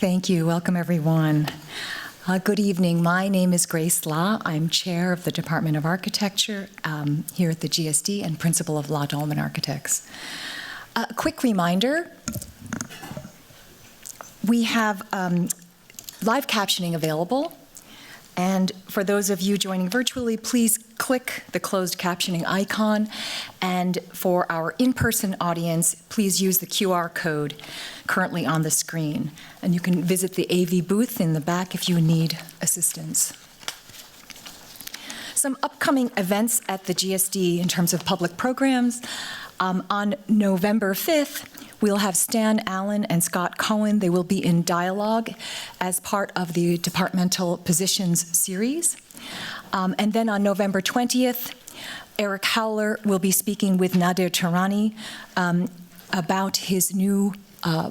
Thank you. Welcome, everyone. Good evening. My name is Grace Law. I'm chair of the Department of Architecture here at the GSD and principal of Law Dolman Architects. A quick reminder, we have live captioning available. And for those of you joining virtually, please click the closed captioning icon. And for our in-person audience, please use the QR code currently on the screen. And you can visit the AV booth in the back if you need assistance. Some upcoming events at the GSD in terms of public programs. On November 5th, we'll have Stan Allen and Scott Cohen. They will be in dialogue as part of the Departmental Positions series. And then on November 20th, Eric Howler will be speaking with Nadir Tarani about his new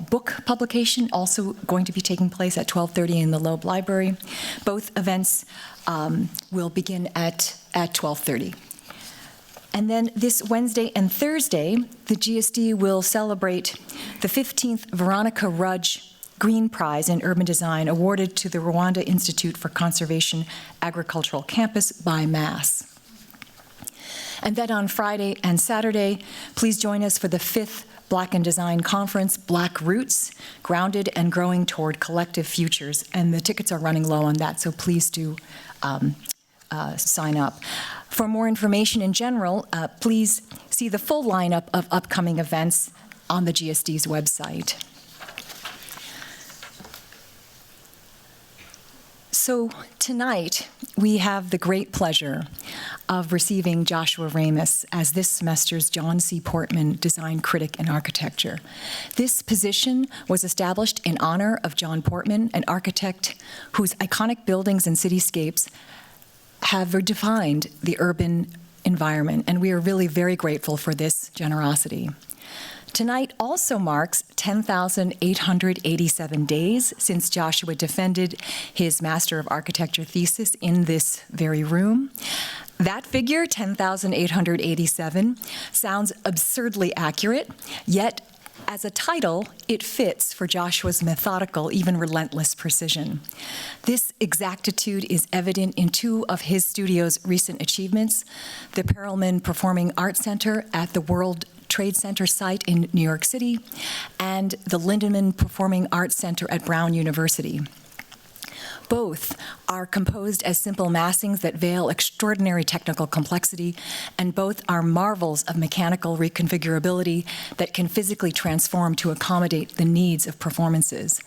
book publication, also going to be taking place at 12:30 in the Loeb Library. Both events will begin at 12:30. And then this Wednesday and Thursday, the GSD will celebrate the 15th Veronica Rudge Green Prize in Urban Design awarded to the Rwanda Institute for Conservation Agricultural Campus by Mass. And then on Friday and Saturday, please join us for the 5th Black in Design Conference, Black Roots, Grounded and Growing Toward Collective Futures. And the tickets are running low on that, so please do sign up. For more information in general, please see the full lineup of upcoming events on the GSD's website. So tonight, we have the great pleasure of receiving Joshua Ramus as this semester's John C. Portman Design Critic in Architecture. This position was established in honor of John Portman, an architect whose iconic buildings and cityscapes have redefined the urban environment, and we are really very grateful for this generosity. Tonight also marks 10,887 days since Joshua defended his Master of Architecture thesis in this very room. That figure, 10,887, sounds absurdly accurate, yet as a title, it fits for Joshua's methodical, even relentless precision. This exactitude is evident in two of his studio's recent achievements, the Perelman Performing Arts Center at the World Trade Center site in New York City, and the Lindemann Performing Arts Center at Brown University. Both are composed as simple massings that veil extraordinary technical complexity, and both are marvels of mechanical reconfigurability that can physically transform to accommodate the needs of performances.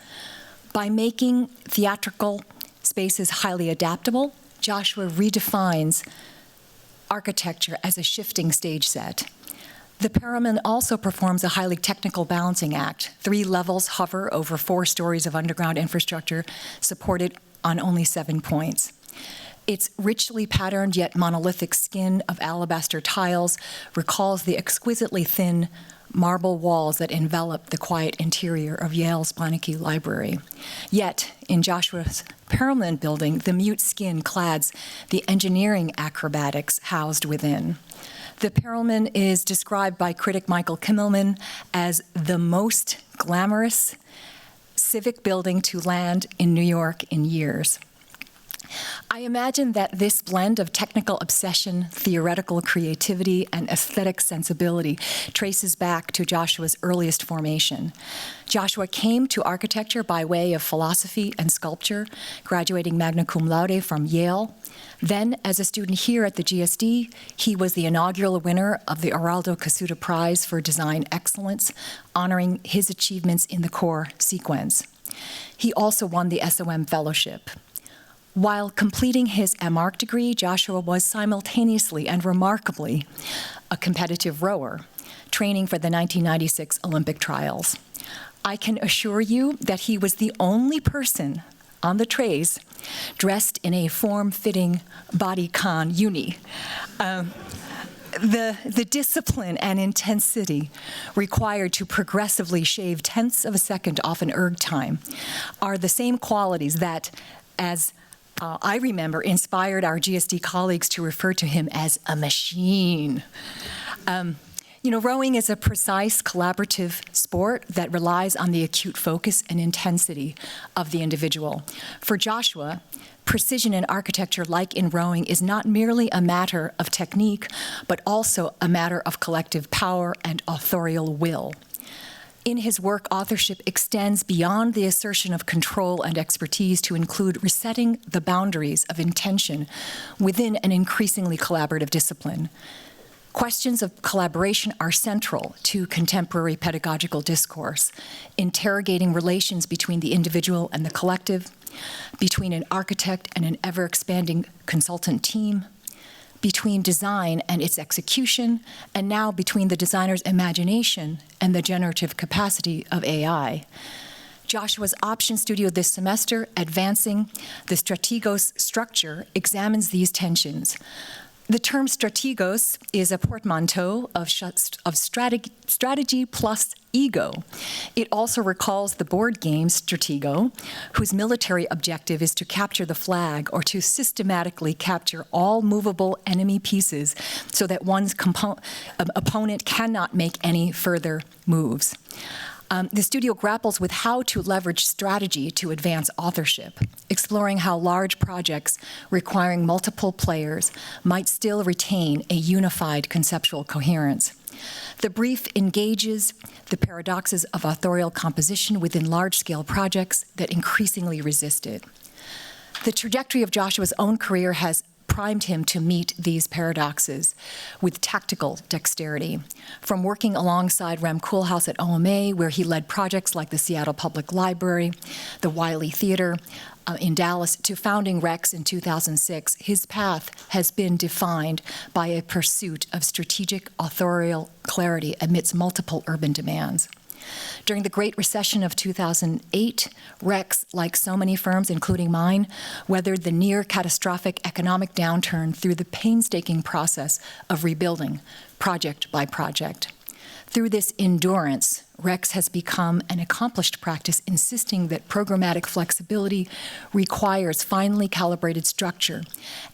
By making theatrical spaces highly adaptable, Joshua redefines architecture as a shifting stage set. The Perelman also performs a highly technical balancing act. 3 levels hover over 4 stories of underground infrastructure supported on only 7 points. Its richly patterned yet monolithic skin of alabaster tiles recalls the exquisitely thin marble walls that envelop the quiet interior of Yale's Beinecke Library. Yet, in Joshua's Perelman building, the mute skin clads the engineering acrobatics housed within. The Perelman is described by critic Michael Kimmelman as the most glamorous civic building to land in New York in years. I imagine that this blend of technical obsession, theoretical creativity, and aesthetic sensibility traces back to Joshua's earliest formation. Joshua came to architecture by way of philosophy and sculpture, graduating magna cum laude from Yale. Then, as a student here at the GSD, he was the inaugural winner of the Araldo Casuta Prize for Design Excellence, honoring his achievements in the core sequence. He also won the SOM Fellowship. While completing his MArch degree, Joshua was simultaneously and remarkably a competitive rower, training for the 1996 Olympic trials. I can assure you that he was the only person on the trays dressed in a form-fitting bodycon uni. The discipline and intensity required to progressively shave tenths of a second off an erg time are the same qualities that, as I remember, inspired our GSD colleagues to refer to him as a machine. Rowing is a precise, collaborative sport that relies on the acute focus and intensity of the individual. For Joshua, precision in architecture, like in rowing, is not merely a matter of technique, but also a matter of collective power and authorial will. In his work, authorship extends beyond the assertion of control and expertise to include resetting the boundaries of intention within an increasingly collaborative discipline. Questions of collaboration are central to contemporary pedagogical discourse, interrogating relations between the individual and the collective, between an architect and an ever-expanding consultant team, between design and its execution, and now between the designer's imagination and the generative capacity of AI. Joshua's Option Studio this semester, Advancing the Strategos Structure, examines these tensions. The term strategos is a portmanteau of strategy plus ego. It also recalls the board game Stratego, whose military objective is to capture the flag or to systematically capture all movable enemy pieces so that one's opponent cannot make any further moves. The studio grapples with how to leverage strategy to advance authorship, exploring how large projects requiring multiple players might still retain a unified conceptual coherence. The brief engages the paradoxes of authorial composition within large-scale projects that increasingly resist it. The trajectory of Joshua's own career has primed him to meet these paradoxes with tactical dexterity. From working alongside Rem Koolhaas at OMA, where he led projects like the Seattle Public Library, the Wiley Theater in Dallas, to founding Rex in 2006, his path has been defined by a pursuit of strategic authorial clarity amidst multiple urban demands. During the Great Recession of 2008, Rex, like so many firms, including mine, weathered the near-catastrophic economic downturn through the painstaking process of rebuilding, project by project. Through this endurance, Rex has become an accomplished practice, insisting that programmatic flexibility requires finely calibrated structure,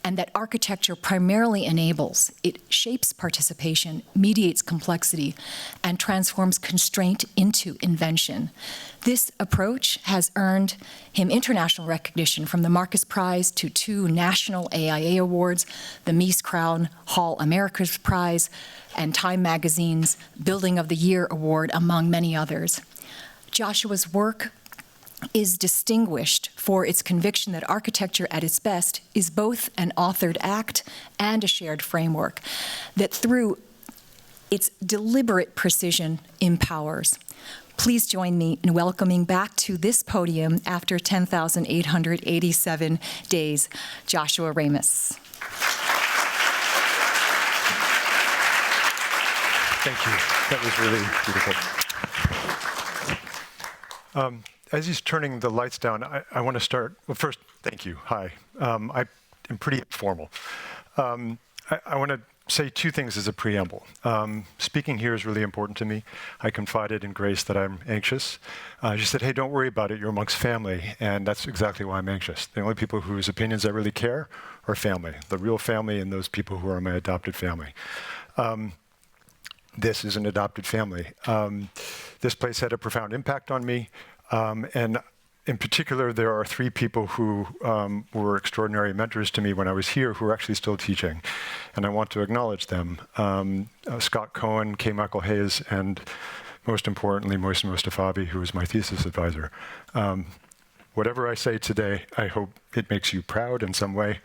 and that architecture primarily enables, it shapes participation, mediates complexity, and transforms constraint into invention. This approach has earned him international recognition, from the Marcus Prize to 2 national AIA awards, the Mies Crown Hall America's Prize, and Time Magazine's Building of the Year Award, among many others. Joshua's work is distinguished for its conviction that architecture at its best is both an authored act and a shared framework, that through its deliberate precision empowers. Please join me in welcoming back to this podium after 10,887 days, Joshua Ramus. Thank you. That was really beautiful. As he's turning the lights down, I want to start. Well, first, thank you. Hi. I am pretty informal. I want to say 2 things as a preamble. Speaking here is really important to me. I confided in Grace that I'm anxious. She said, hey, don't worry about it. You're amongst family. And that's exactly why I'm anxious. The only people whose opinions I really care are family, the real family, and those people who are my adopted family. This is an adopted family. This place had a profound impact on me. And in particular, there are 3 people who were extraordinary mentors to me when I was here, who are actually still teaching. And I want to acknowledge them. Scott Cohen, K. Michael Hayes, and most importantly, Mohsen Mostafavi, who is my thesis advisor. Whatever I say today, I hope it makes you proud in some way,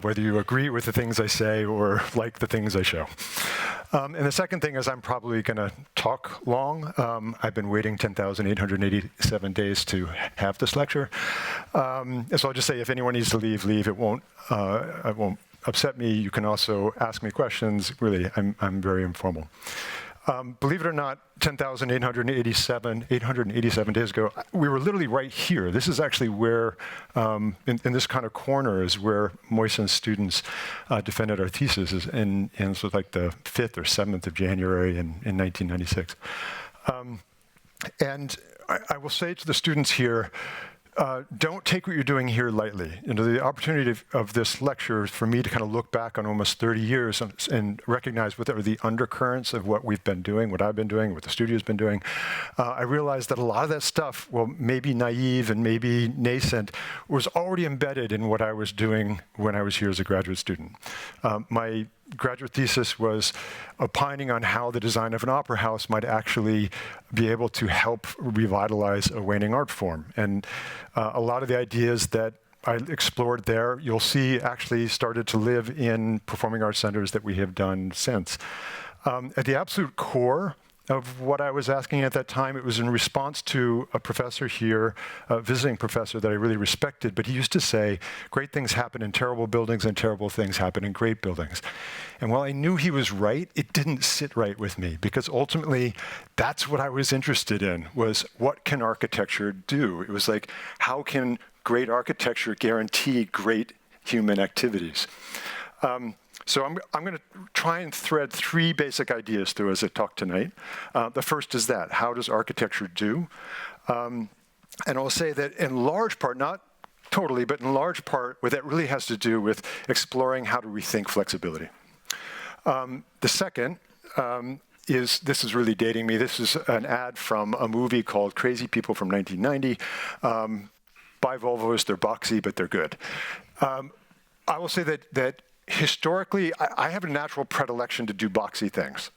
whether you agree with the things I say or like the things I show. And the second thing is I'm probably going to talk long. I've been waiting 10,887 days to have this lecture. So I'll just say, if anyone needs to leave, leave. It won't upset me. You can also ask me questions. Really, I'm very informal. Believe it or not, 10,887 days ago, we were literally right here. This is actually where, in this kind of corner, is where Mohsen's students defended our thesis, and this was like the 5th or 7th of January in 1996. And I will say to the students here, don't take what you're doing here lightly. You know, the opportunity of this lecture is for me to kind of look back on almost 30 years and recognize what are the undercurrents of what we've been doing, what I've been doing, what the studio's been doing. I realized that a lot of that stuff, well, maybe naive and maybe nascent, was already embedded in what I was doing when I was here as a graduate student. My graduate thesis was opining on how the design of an opera house might actually be able to help revitalize a waning art form. And a lot of the ideas that I explored there, you'll see actually started to live in performing arts centers that we have done since. At the absolute core of what I was asking at that time, it was in response to a professor here, a visiting professor that I really respected, but he used to say, great things happen in terrible buildings and terrible things happen in great buildings. And while I knew he was right, it didn't sit right with me, because ultimately that's what I was interested in, was what can architecture do? It was like, how can great architecture guarantee great human activities? So I'm going to try and thread three basic ideas through as I talk tonight. The first is that, how does architecture do? And I'll say that in large part, not totally, but in large part, what that really has to do with exploring how to rethink flexibility. The second this is really dating me. This is an ad from a movie called Crazy People from 1990. Buy Volvos, they're boxy, but they're good. I will say that historically, I have a natural predilection to do boxy things.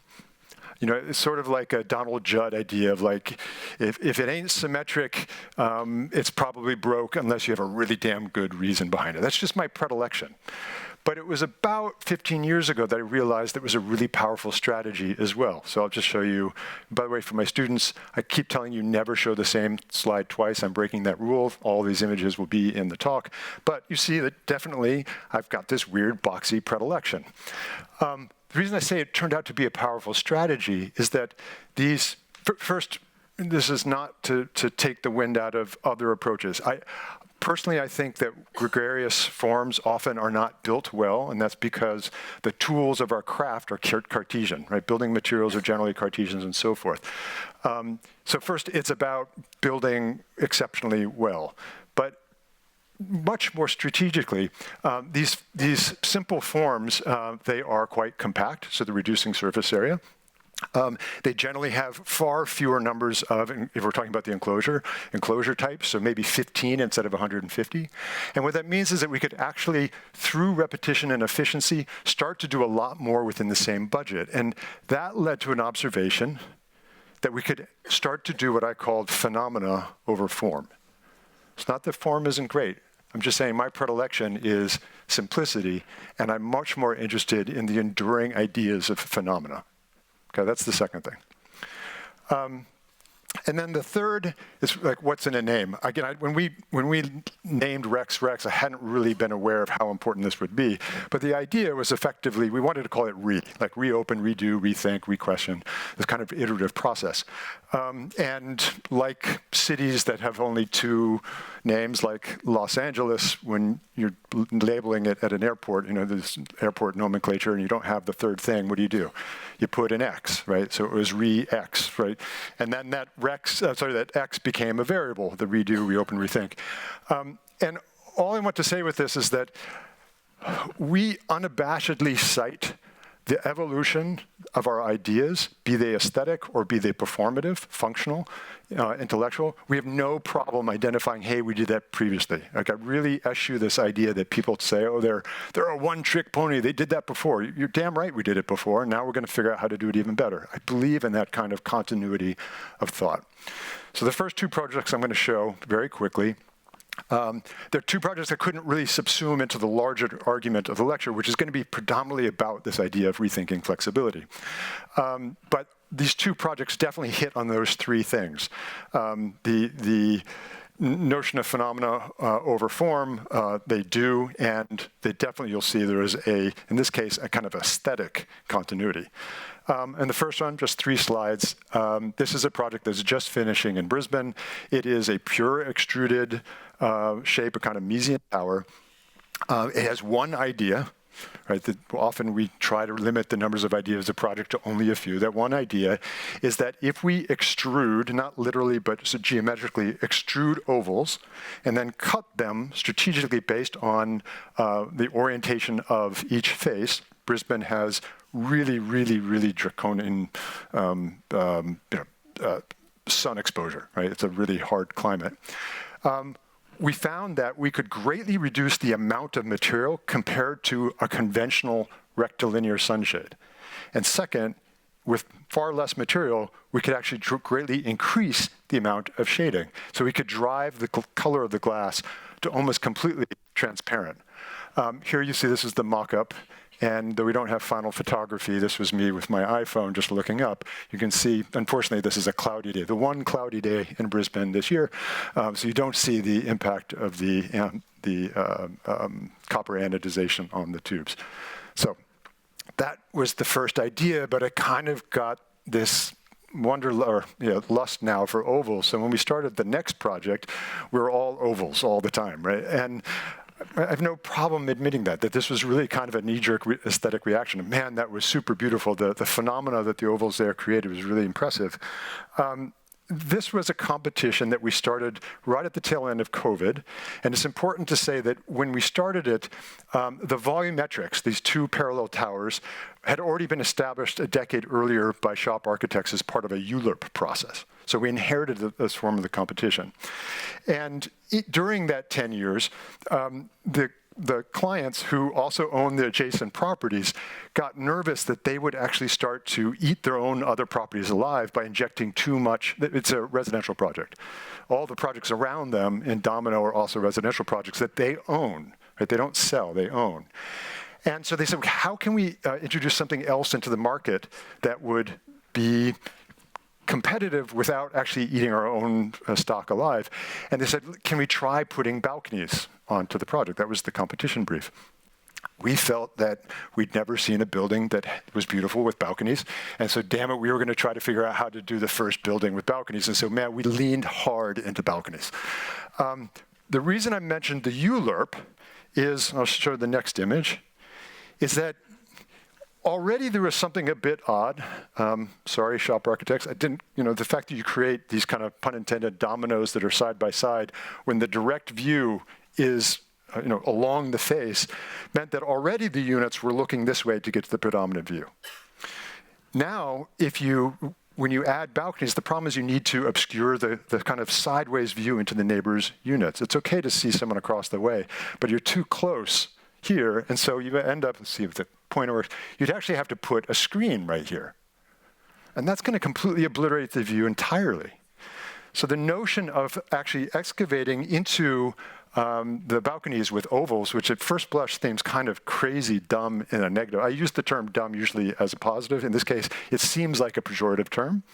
You know, it's sort of like a Donald Judd idea of like, if it ain't symmetric, it's probably broke unless you have a really damn good reason behind it. That's just my predilection. But it was about 15 years ago that I realized that was a really powerful strategy as well. So I'll just show you, by the way, for my students, I keep telling you never show the same slide twice. I'm breaking that rule. All these images will be in the talk. But you see that definitely I've got this weird boxy predilection. The reason I say it turned out to be a powerful strategy is that these, first, this is not to take the wind out of other approaches. Personally, I think that gregarious forms often are not built well, and that's because the tools of our craft are Cartesian, right? Building materials are generally Cartesians and so forth. So first, it's about building exceptionally well. But much more strategically, these simple forms, they are quite compact, so they're reducing surface area. They generally have far fewer numbers of, if we're talking about the enclosure types, so maybe 15 instead of 150. And what that means is that we could actually, through repetition and efficiency, start to do a lot more within the same budget. And that led to an observation that we could start to do what I called phenomena over form. It's not that form isn't great. I'm just saying my predilection is simplicity, and I'm much more interested in the enduring ideas of phenomena. Okay, that's the second thing. And then the third is like, what's in a name? Again, when we named Rex, I hadn't really been aware of how important this would be. But the idea was effectively, we wanted to call it like reopen, redo, rethink, re-question, this kind of iterative process. And like cities that have only two names, like Los Angeles, when you're labeling it at an airport, you know, there's airport nomenclature, and you don't have the third thing, what do? You put an X, right? So it was re-X, right? And then that that X became a variable, the redo, reopen, rethink. And all I want to say with this is that we unabashedly cite the evolution of our ideas, be they aesthetic or be they performative, functional, intellectual. We have no problem identifying, hey, we did that previously. Like, I really eschew this idea that people say, oh, they're a one-trick pony. They did that before. You're damn right we did it before, and now we're going to figure out how to do it even better. I believe in that kind of continuity of thought. So the first two projects I'm going to show very quickly. There are two projects I couldn't really subsume into the larger argument of the lecture, which is going to be predominantly about this idea of rethinking flexibility. But these two projects definitely hit on those three things. The notion of phenomena over form, they do, and they definitely, you'll see there is in this case, a kind of aesthetic continuity. And the first one, just 3 slides. This is a project that's just finishing in Brisbane. It is a pure extruded shape, a kind of Miesian tower. It has one idea, right? That often we try to limit the numbers of ideas of project to only a few. That one idea is that if we extrude, not literally, but geometrically extrude ovals, and then cut them strategically based on the orientation of each face, Brisbane has really, really, really draconian sun exposure, right? It's a really hard climate. We found that we could greatly reduce the amount of material compared to a conventional rectilinear sunshade. And second, with far less material, we could actually greatly increase the amount of shading. So we could drive the color of the glass to almost completely transparent. Here you see this is the mock-up. And though we don't have final photography, this was me with my iPhone just looking up. You can see, unfortunately, this is a cloudy day, the one cloudy day in Brisbane this year. So you don't see the impact of the copper anodization on the tubes. So that was the first idea, but I kind of got this lust now for ovals. So when we started the next project, we were all ovals all the time, right? And I have no problem admitting that this was really kind of a knee-jerk aesthetic reaction. Man, that was super beautiful. The phenomena that the ovals there created was really impressive. This was a competition that we started right at the tail end of COVID. And it's important to say that when we started it, the volumetrics, these two parallel towers, had already been established a decade earlier by shop architects as part of a ULURP process. So we inherited this form of the competition. And during that 10 years, the clients who also own the adjacent properties got nervous that they would actually start to eat their own other properties alive by injecting too much. It's a residential project. All the projects around them in Domino are also residential projects that they own, right? They don't sell, they own. And so they said, how can we introduce something else into the market that would be competitive without actually eating our own stock alive? And they said, can we try putting balconies onto the project? That was the competition brief. We felt that we'd never seen a building that was beautiful with balconies. And so, damn it, we were going to try to figure out how to do the first building with balconies. And so, man, we leaned hard into balconies. The reason I mentioned the ULURP is, I'll show the next image, is that already there was something a bit odd. Sorry, shop architects. The fact that you create these kind of pun intended dominoes that are side by side when the direct view is along the face meant that already the units were looking this way to get to the predominant view. Now, when you add balconies, the problem is you need to obscure the kind of sideways view into the neighbor's units. It's okay to see someone across the way, but you're too close here, and so you end up, let's see if the pointer works, you'd actually have to put a screen right here. And that's going to completely obliterate the view entirely. So the notion of actually excavating into the balconies with ovals, which at first blush seems kind of crazy, dumb in a negative. I use the term dumb usually as a positive. In this case, it seems like a pejorative term,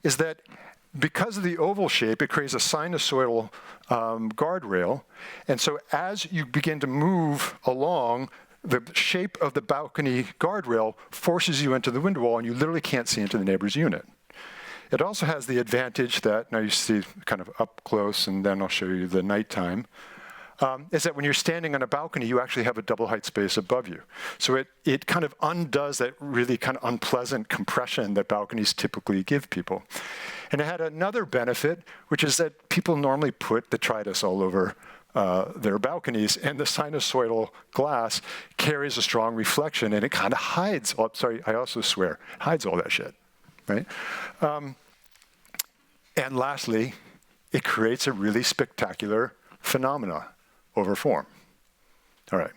is that because of the oval shape, it creates a sinusoidal guardrail. And so as you begin to move along, the shape of the balcony guardrail forces you into the window wall, and you literally can't see into the neighbor's unit. It also has the advantage that, now you see kind of up close, and then I'll show you the nighttime, is that when you're standing on a balcony, you actually have a double height space above you. So it kind of undoes that really kind of unpleasant compression that balconies typically give people. And it had another benefit, which is that people normally put detritus all over their balconies, and the sinusoidal glass carries a strong reflection, and it kind of hides, I also swear, hides all that shit, right? And lastly, it creates a really spectacular phenomena over form. All right.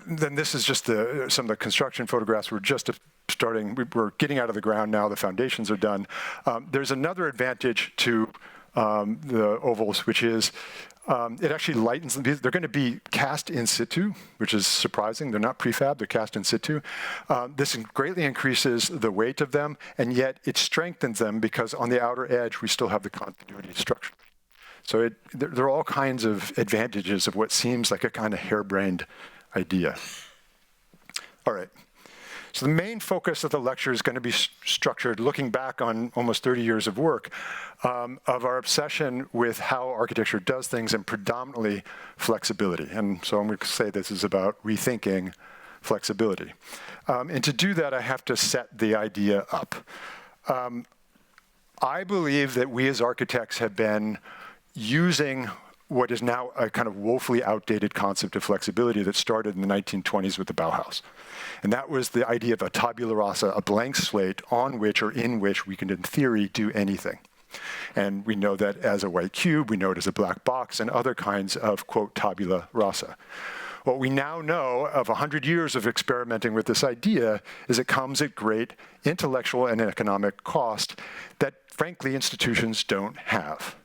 Then this is just some of the construction photographs. We're just starting, we're getting out of the ground now, the foundations are done. There's another advantage to the ovals, which is it actually lightens them. They're going to be cast in situ, which is surprising. They're not prefab, they're cast in situ. This greatly increases the weight of them, and yet it strengthens them because on the outer edge, we still have the continuity structure. So there are all kinds of advantages of what seems like a kind of harebrained idea. All right. So the main focus of the lecture is going to be structured looking back on almost 30 years of work of our obsession with how architecture does things and predominantly flexibility. And so I'm going to say this is about rethinking flexibility. And to do that, I have to set the idea up. I believe that we as architects have been using what is now a kind of woefully outdated concept of flexibility that started in the 1920s with the Bauhaus. And that was the idea of a tabula rasa, a blank slate on which or in which we can, in theory, do anything. And we know that as a white cube, we know it as a black box, and other kinds of, quote, tabula rasa. What we now know of 100 years of experimenting with this idea is it comes at great intellectual and economic cost that, frankly, institutions don't have.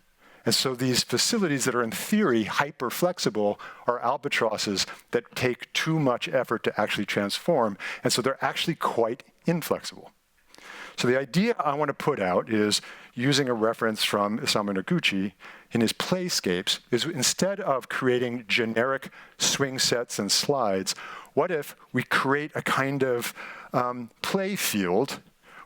And so these facilities that are in theory hyper-flexible are albatrosses that take too much effort to actually transform, and so they're actually quite inflexible. So the idea I want to put out is, using a reference from Isamu Noguchi in his playscapes, is instead of creating generic swing sets and slides, what if we create a kind of play field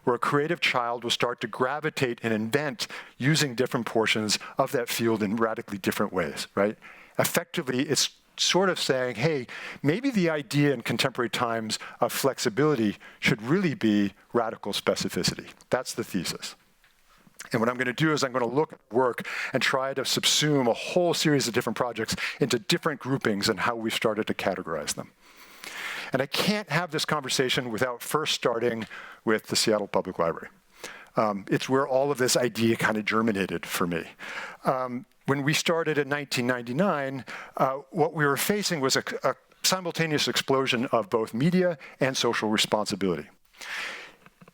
where a creative child will start to gravitate and invent using different portions of that field in radically different ways, right? Effectively, it's sort of saying, hey, maybe the idea in contemporary times of flexibility should really be radical specificity. That's the thesis. And what I'm going to do is I'm going to look at work and try to subsume a whole series of different projects into different groupings and how we've started to categorize them. And I can't have this conversation without first starting with the Seattle Public Library. It's where all of this idea kind of germinated for me. When we started in 1999, what we were facing was a simultaneous explosion of both media and social responsibility.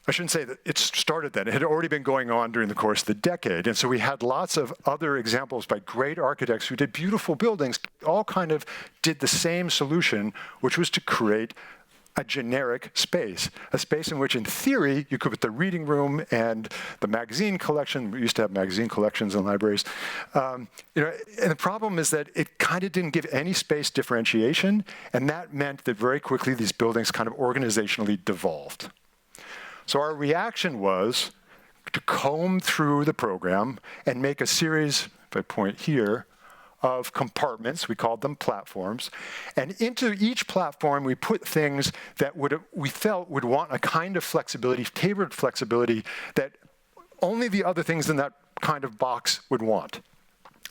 I shouldn't say that it started then. It had already been going on during the course of the decade. And so we had lots of other examples by great architects who did beautiful buildings, all kind of did the same solution, which was to create a generic space, a space in which, in theory, you could put the reading room and the magazine collection. We used to have magazine collections in libraries. And the problem is that it kind of didn't give any space differentiation, and that meant that very quickly these buildings kind of organizationally devolved. So our reaction was to comb through the program and make a series, if I point here, of compartments. We called them platforms. And into each platform, we put things that we felt would want a kind of flexibility, tailored flexibility, that only the other things in that kind of box would want.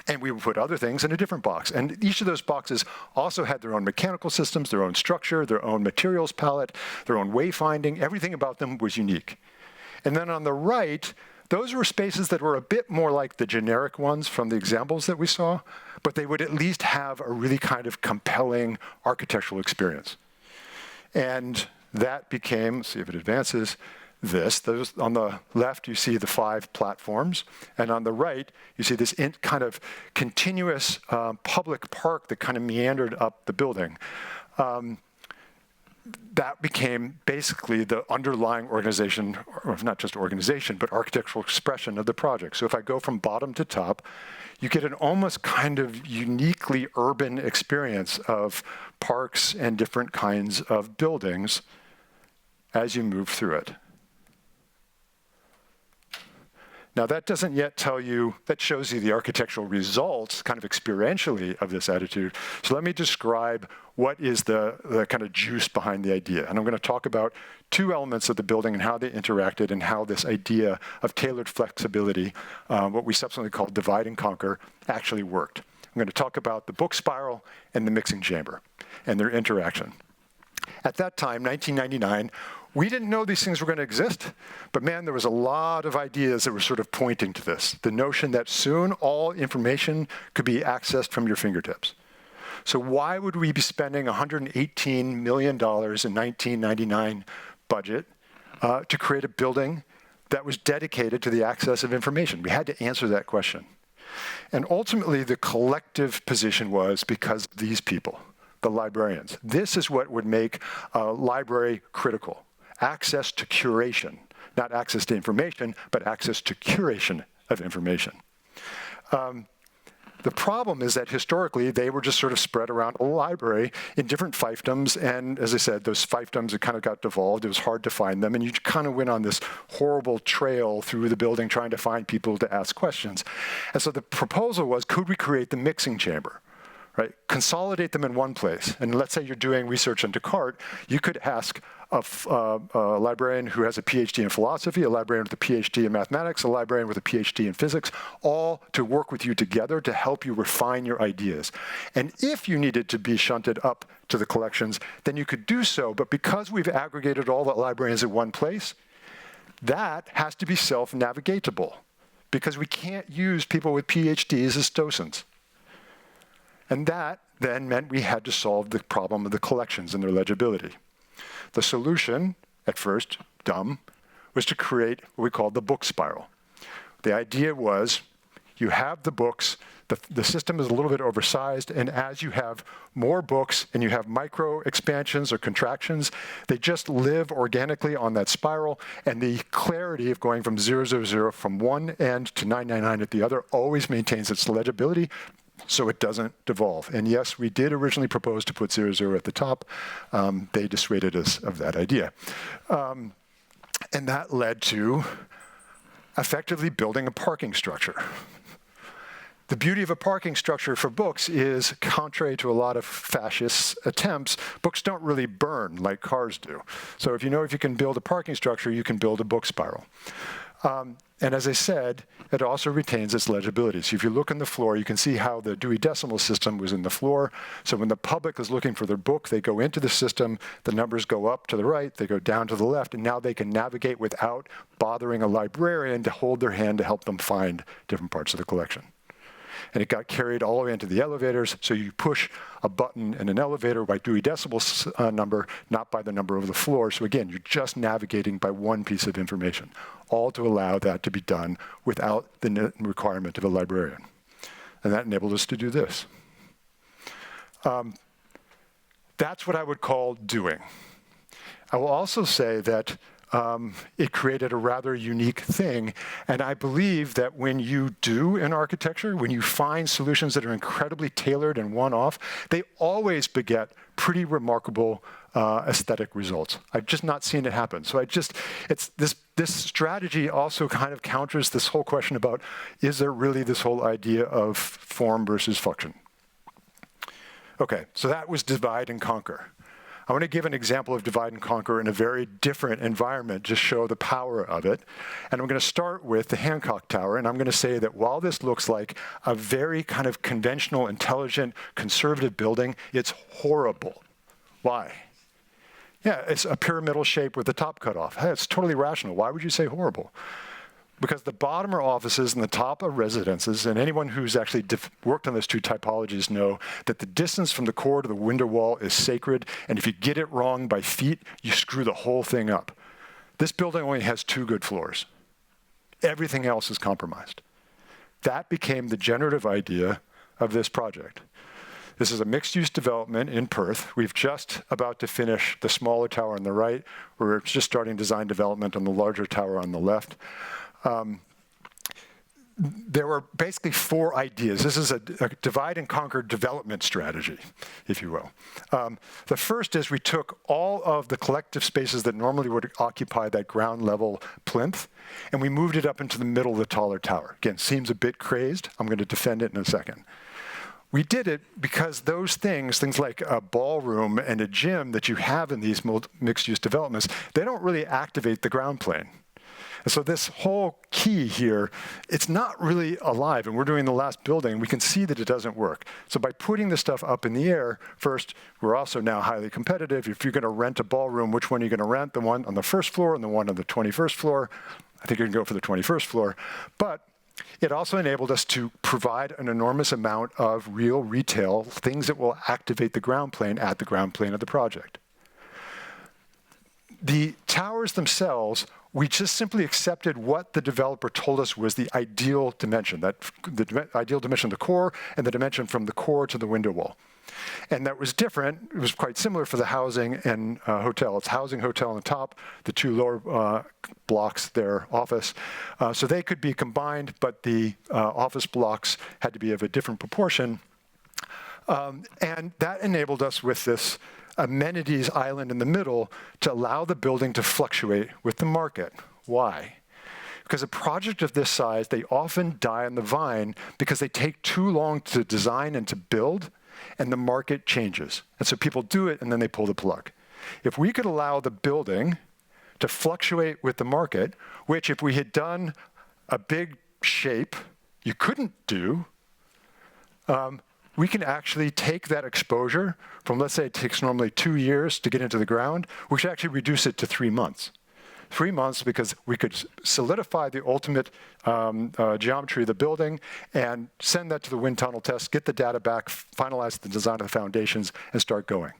And we would put other things in a different box. And each of those boxes also had their own mechanical systems, their own structure, their own materials palette, their own wayfinding. Everything about them was unique. And then on the right, those were spaces that were a bit more like the generic ones from the examples that we saw, but they would at least have a really kind of compelling architectural experience. And that became, let's see if it advances, this. On the left, you see the 5 platforms, and on the right, you see this kind of continuous public park that kind of meandered up the building. That became basically the underlying organization, or not just organization, but architectural expression of the project. So if I go from bottom to top, you get an almost kind of uniquely urban experience of parks and different kinds of buildings as you move through it. Now, that doesn't yet tell you, that shows you the architectural results, kind of experientially, of this attitude. So let me describe what is the kind of juice behind the idea. And I'm going to talk about 2 elements of the building and how they interacted and how this idea of tailored flexibility, what we subsequently call divide and conquer, actually worked. I'm going to talk about the book spiral and the mixing chamber and their interaction. At that time, 1999, we didn't know these things were going to exist, but man, there was a lot of ideas that were sort of pointing to this. The notion that soon all information could be accessed from your fingertips. So why would we be spending $118 million in 1999 budget to create a building that was dedicated to the access of information? We had to answer that question. And ultimately, the collective position was because of these people, the librarians. This is what would make a library critical. Access to curation, not access to information, but access to curation of information. The problem is that historically, they were just sort of spread around a library in different fiefdoms. And as I said, those fiefdoms had kind of got devolved. It was hard to find them. And you kind of went on this horrible trail through the building trying to find people to ask questions. And so the proposal was, could we create the mixing chamber? Right? Consolidate them in one place. And let's say you're doing research on Descartes, you could ask a librarian who has a PhD in philosophy, a librarian with a PhD in mathematics, a librarian with a PhD in physics, all to work with you together to help you refine your ideas. And if you needed to be shunted up to the collections, then you could do so. But because we've aggregated all the librarians in one place, that has to be self-navigatable, because we can't use people with PhDs as docents. And that then meant we had to solve the problem of the collections and their legibility. The solution, at first, dumb, was to create what we called the book spiral. The idea was, you have the books, the system is a little bit oversized, and as you have more books and you have micro expansions or contractions, they just live organically on that spiral, and the clarity of going from 000 from one end to 999 at the other always maintains its legibility, so it doesn't devolve. And yes, we did originally propose to put 00 at the top. They dissuaded us of that idea. And that led to effectively building a parking structure. The beauty of a parking structure for books is, contrary to a lot of fascist attempts, books don't really burn like cars do. So if you can build a parking structure, you can build a book spiral. And as I said, it also retains its legibility. So if you look on the floor, you can see how the Dewey Decimal System was in the floor. So when the public is looking for their book, they go into the system, the numbers go up to the right, they go down to the left, and now they can navigate without bothering a librarian to hold their hand to help them find different parts of the collection. And it got carried all the way into the elevators, so you push a button in an elevator by Dewey Decimal number, not by the number of the floor. So again, you're just navigating by one piece of information, all to allow that to be done without the requirement of a librarian. And that enabled us to do this. That's what I would call doing. I will also say that it created a rather unique thing. And I believe that when you do in architecture, when you find solutions that are incredibly tailored and one-off, they always beget pretty remarkable aesthetic results. I've just not seen it happen. So this strategy also kind of counters this whole question about, is there really this whole idea of form versus function? Okay, so that was divide and conquer. I want to give an example of divide and conquer in a very different environment to show the power of it. And I'm going to start with the Hancock Tower, and I'm going to say that while this looks like a very kind of conventional, intelligent, conservative building, it's horrible. Why? Yeah, it's a pyramidal shape with the top cut off. Hey, it's totally rational. Why would you say horrible? Because the bottom are offices and the top are residences, and anyone who's actually worked on those two typologies know that the distance from the core to the window wall is sacred, and if you get it wrong by feet, you screw the whole thing up. This building only has 2 good floors. Everything else is compromised. That became the generative idea of this project. This is a mixed-use development in Perth. We've just about to finish the smaller tower on the right. We're just starting design development on the larger tower on the left. There were basically 4 ideas. This is a divide and conquer development strategy, if you will. The first is we took all of the collective spaces that normally would occupy that ground level plinth, and we moved it up into the middle of the taller tower. Again, seems a bit crazed. I'm going to defend it in a second. We did it because those things like a ballroom and a gym that you have in these mixed-use developments, they don't really activate the ground plane. And so this whole key here, it's not really alive. And we're doing the last building. We can see that it doesn't work. So by putting the stuff up in the air, first, we're also now highly competitive. If you're going to rent a ballroom, which one are you going to rent? The one on the first floor and the one on the 21st floor? I think you can go for the 21st floor. But it also enabled us to provide an enormous amount of real retail, things that will activate the ground plane at the ground plane of the project. The towers themselves, we just simply accepted what the developer told us was the ideal dimension, the ideal dimension of the core and the dimension from the core to the window wall. And that was different. It was quite similar for the housing and hotel. It's housing, hotel on the top, the two lower blocks, their office. So they could be combined, but the office blocks had to be of a different proportion. And that enabled us with this amenities island in the middle to allow the building to fluctuate with the market. Why? Because a project of this size, they often die on the vine because they take too long to design and to build, and the market changes. And so people do it, and then they pull the plug. If we could allow the building to fluctuate with the market, which if we had done a big shape you couldn't do, we can actually take that exposure from, let's say it takes normally 2 years to get into the ground, we should actually reduce it to 3 months. 3 months because we could solidify the ultimate geometry of the building and send that to the wind tunnel test, get the data back, finalize the design of the foundations, and start going.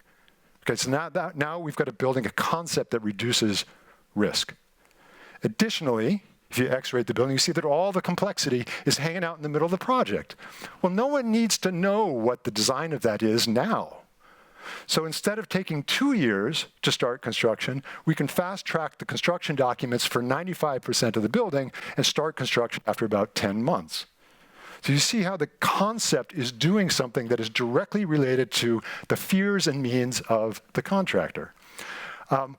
Okay, so now we've got a building, a concept that reduces risk. Additionally, if you X-rate the building, you see that all the complexity is hanging out in the middle of the project. Well, no one needs to know what the design of that is now. So instead of taking 2 years to start construction, we can fast-track the construction documents for 95% of the building and start construction after about 10 months. So you see how the concept is doing something that is directly related to the fears and means of the contractor.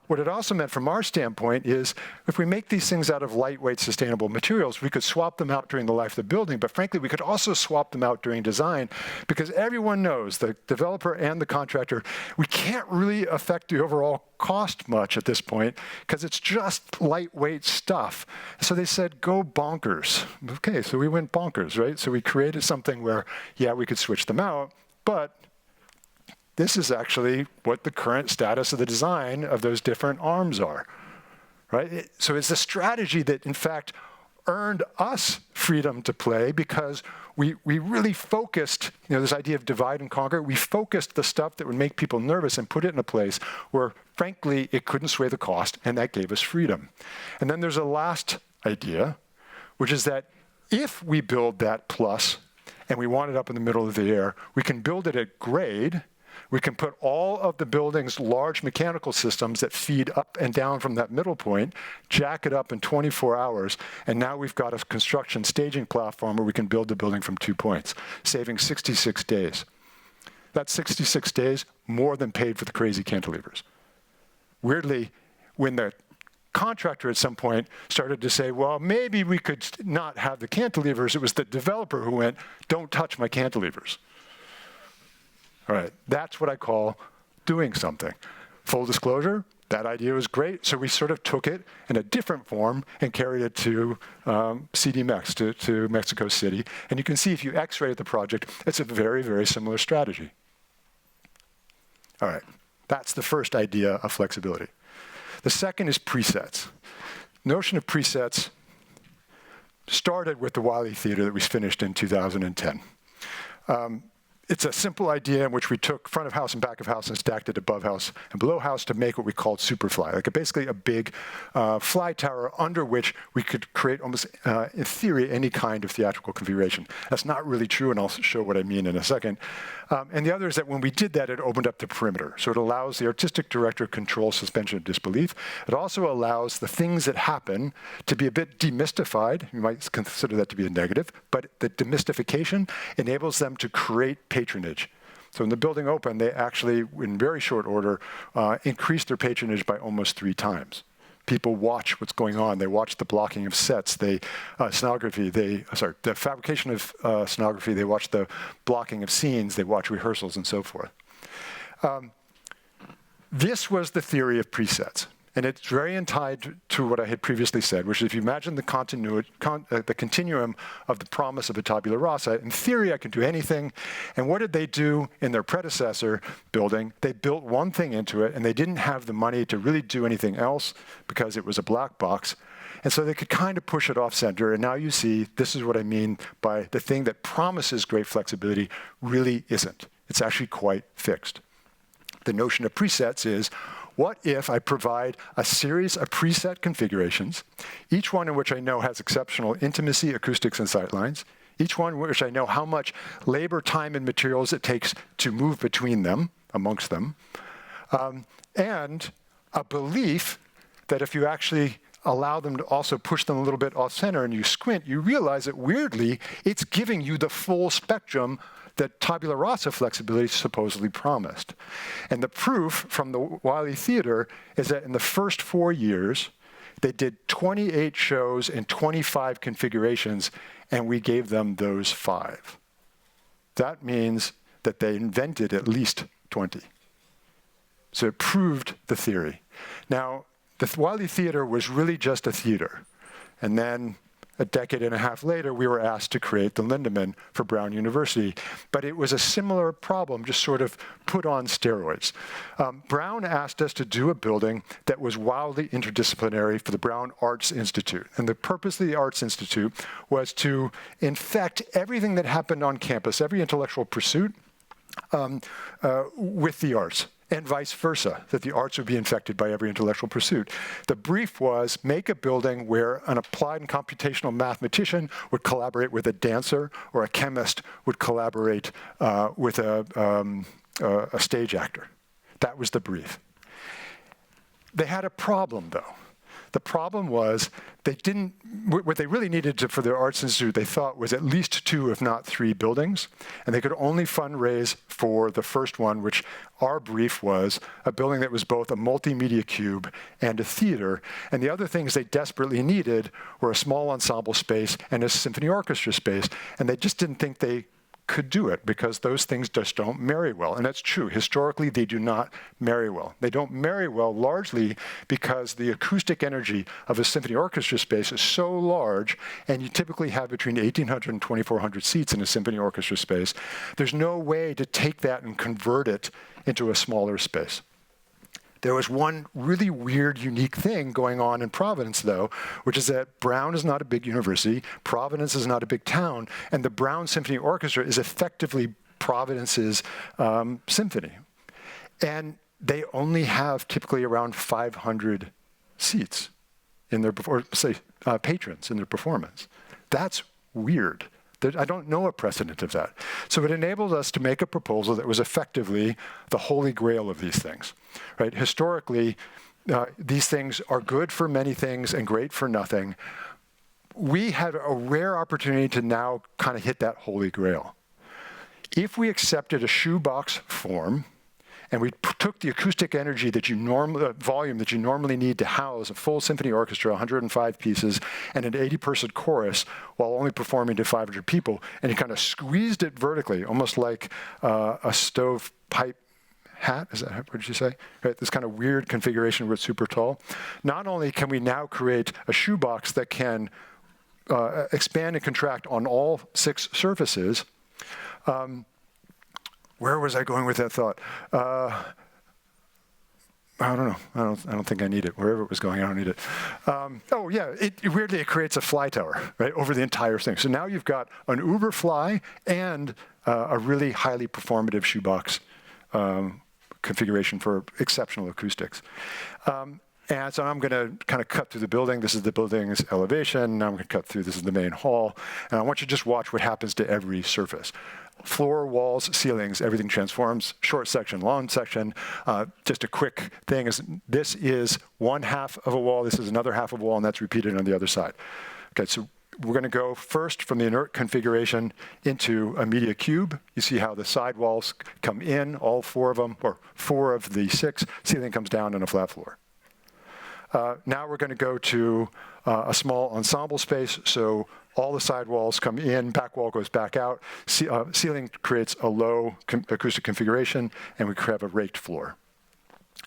What it also meant from our standpoint is if we make these things out of lightweight, sustainable materials, we could swap them out during the life of the building, but frankly, we could also swap them out during design because everyone knows, the developer and the contractor, we can't really affect the overall cost much at this point because it's just lightweight stuff. So they said, go bonkers. Okay, so we went bonkers, right? So we created something where, yeah, we could switch them out, but this is actually what the current status of the design of those different arms are, right? So it's a strategy that, in fact, earned us freedom to play because we really focused, this idea of divide and conquer, we focused the stuff that would make people nervous and put it in a place where, frankly, it couldn't sway the cost, and that gave us freedom. And then there's a last idea, which is that if we build that plus, and we want it up in the middle of the air, we can build it at grade. We can put all of the building's large mechanical systems that feed up and down from that middle point, jack it up in 24 hours, and now we've got a construction staging platform where we can build the building from 2 points, saving 66 days. That's 66 days more than paid for the crazy cantilevers. Weirdly, when the contractor at some point started to say, well, maybe we could not have the cantilevers, it was the developer who went, don't touch my cantilevers. All right, that's what I call doing something. Full disclosure, that idea was great, so we sort of took it in a different form and carried it to CDMEX, to Mexico City. And you can see if you X-ray the project, it's a very, very similar strategy. All right, that's the first idea of flexibility. The second is presets. Notion of presets started with the Wiley Theater that we finished in 2010. It's a simple idea in which we took front of house and back of house and stacked it above house and below house to make what we called Superfly, like basically a big fly tower under which we could create almost, in theory, any kind of theatrical configuration. That's not really true, and I'll show what I mean in a second. And the other is that when we did that, it opened up the perimeter. So it allows the artistic director control suspension of disbelief. It also allows the things that happen to be a bit demystified. You might consider that to be a negative, but the demystification enables them to create patronage. So when the building opened, they actually, in very short order, increased their patronage by almost 3 times. People watch what's going on. They watch the blocking of sets, scenography, the fabrication of scenography. They watch the blocking of scenes. They watch rehearsals and so forth. This was the theory of presets. And it's very tied to what I had previously said, which is if you imagine the continuum of the promise of a tabula rasa, in theory, I can do anything. And what did they do in their predecessor building? They built one thing into it, and they didn't have the money to really do anything else because it was a black box. And so they could kind of push it off center. And now you see, this is what I mean by the thing that promises great flexibility really isn't. It's actually quite fixed. The notion of presets is, what if I provide a series of preset configurations, each one in which I know has exceptional intimacy, acoustics, and sightlines, each one which I know how much labor, time, and materials it takes to move between them, amongst them, and a belief that if you actually allow them to also push them a little bit off center and you squint, you realize that weirdly, it's giving you the full spectrum that tabula rasa flexibility supposedly promised. And the proof from the Wiley Theater is that in the first 4 years, they did 28 shows in 25 configurations, and we gave them those 5. That means that they invented at least 20. So it proved the theory. Now, the Wiley Theater was really just a theater. And then a decade and a half later, we were asked to create the Lindemann for Brown University. But it was a similar problem, just sort of put on steroids. Brown asked us to do a building that was wildly interdisciplinary for the Brown Arts Institute. And the purpose of the Arts Institute was to infect everything that happened on campus, every intellectual pursuit, with the arts, and vice versa, that the arts would be infected by every intellectual pursuit. The brief was make a building where an applied and computational mathematician would collaborate with a dancer, or a chemist would collaborate with a stage actor. That was the brief. They had a problem, though. The problem was they didn't, what they really needed for their Arts Institute, they thought, was at least 2, if not 3 buildings. And they could only fundraise for the first one, which our brief was a building that was both a multimedia cube and a theater. And the other things they desperately needed were a small ensemble space and a symphony orchestra space. And they just didn't think they could do it because those things just don't marry well. And that's true. Historically, they do not marry well. They don't marry well largely because the acoustic energy of a symphony orchestra space is so large, and you typically have between 1,800 and 2,400 seats in a symphony orchestra space. There's no way to take that and convert it into a smaller space. There was one really weird, unique thing going on in Providence, though, which is that Brown is not a big university, Providence is not a big town, and the Brown Symphony Orchestra is effectively Providence's symphony. And they only have typically around 500 seats in their, patrons in their performance. That's weird. I don't know a precedent of that. So it enabled us to make a proposal that was effectively the holy grail of these things, right? Historically, these things are good for many things and great for nothing. We had a rare opportunity to now kind of hit that holy grail. If we accepted a shoebox form, and we took the acoustic energy that you volume that you normally need to house a full symphony orchestra, 105 pieces, and an 80-person chorus, while only performing to 500 people, and you kind of squeezed it vertically, almost like a stovepipe hat. Is that what did you say? Right, this kind of weird configuration where it's super tall. Not only can we now create a shoebox that can expand and contract on all 6 surfaces. Where was I going with that thought? I don't know. I don't think I need it. Wherever it was going, I don't need it. Oh yeah, weirdly it creates a fly tower, right, over the entire thing. So now you've got an Uber fly and a really highly performative shoebox configuration for exceptional acoustics. And so I'm going to kind of cut through the building. This is the building's elevation. Now I'm going to cut through. This is the main hall. And I want you to just watch what happens to every surface. Floor, walls, ceilings, everything transforms. Short section, long section. Just a quick thing is this is one half of a wall. This is another half of a wall, and that's repeated on the other side. Okay, so we're going to go first from the inert configuration into a media cube. You see how the side walls come in, all 4 of them, or 4 of the 6. Ceiling comes down on a flat floor. Now we're going to go to a small ensemble space, so all the side walls come in, back wall goes back out, ceiling creates a low acoustic configuration, and we have a raked floor.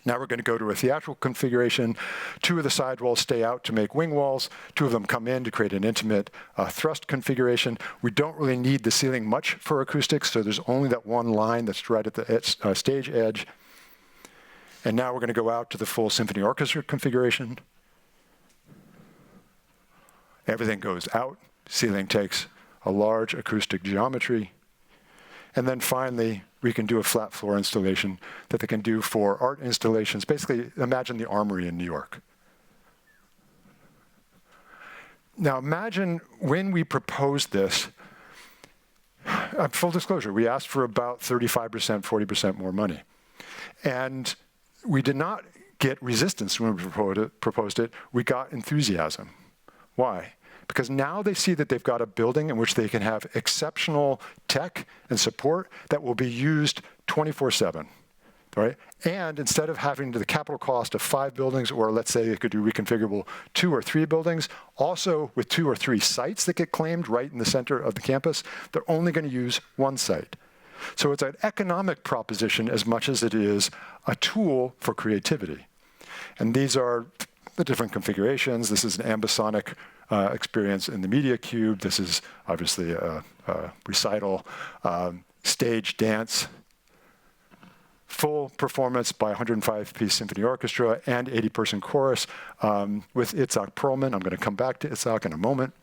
Now we're going to go to a theatrical configuration. 2 of the side walls stay out to make wing walls. 2 of them come in to create an intimate thrust configuration. We don't really need the ceiling much for acoustics, so there's only that one line that's right at the stage edge. And now we're going to go out to the full symphony orchestra configuration. Everything goes out. Ceiling takes a large acoustic geometry. And then finally, we can do a flat floor installation that they can do for art installations. Basically, imagine the Armory in New York. Now imagine when we proposed this, full disclosure, we asked for about 35%, 40% more money. And we did not get resistance when we proposed it. We got enthusiasm. Why? Because now they see that they've got a building in which they can have exceptional tech and support that will be used 24/7. Right? And instead of having the capital cost of 5 buildings, or let's say they could do reconfigurable 2 or 3 buildings, also with 2 or 3 sites that get claimed right in the center of the campus, they're only going to use 1 site. So it's an economic proposition as much as it is a tool for creativity. And these are the different configurations. This is an ambisonic experience in the Media Cube. This is obviously a recital, stage dance, full performance by 105-piece symphony orchestra and 80-person chorus with Itzhak Perelman. I'm going to come back to Itzhak in a moment.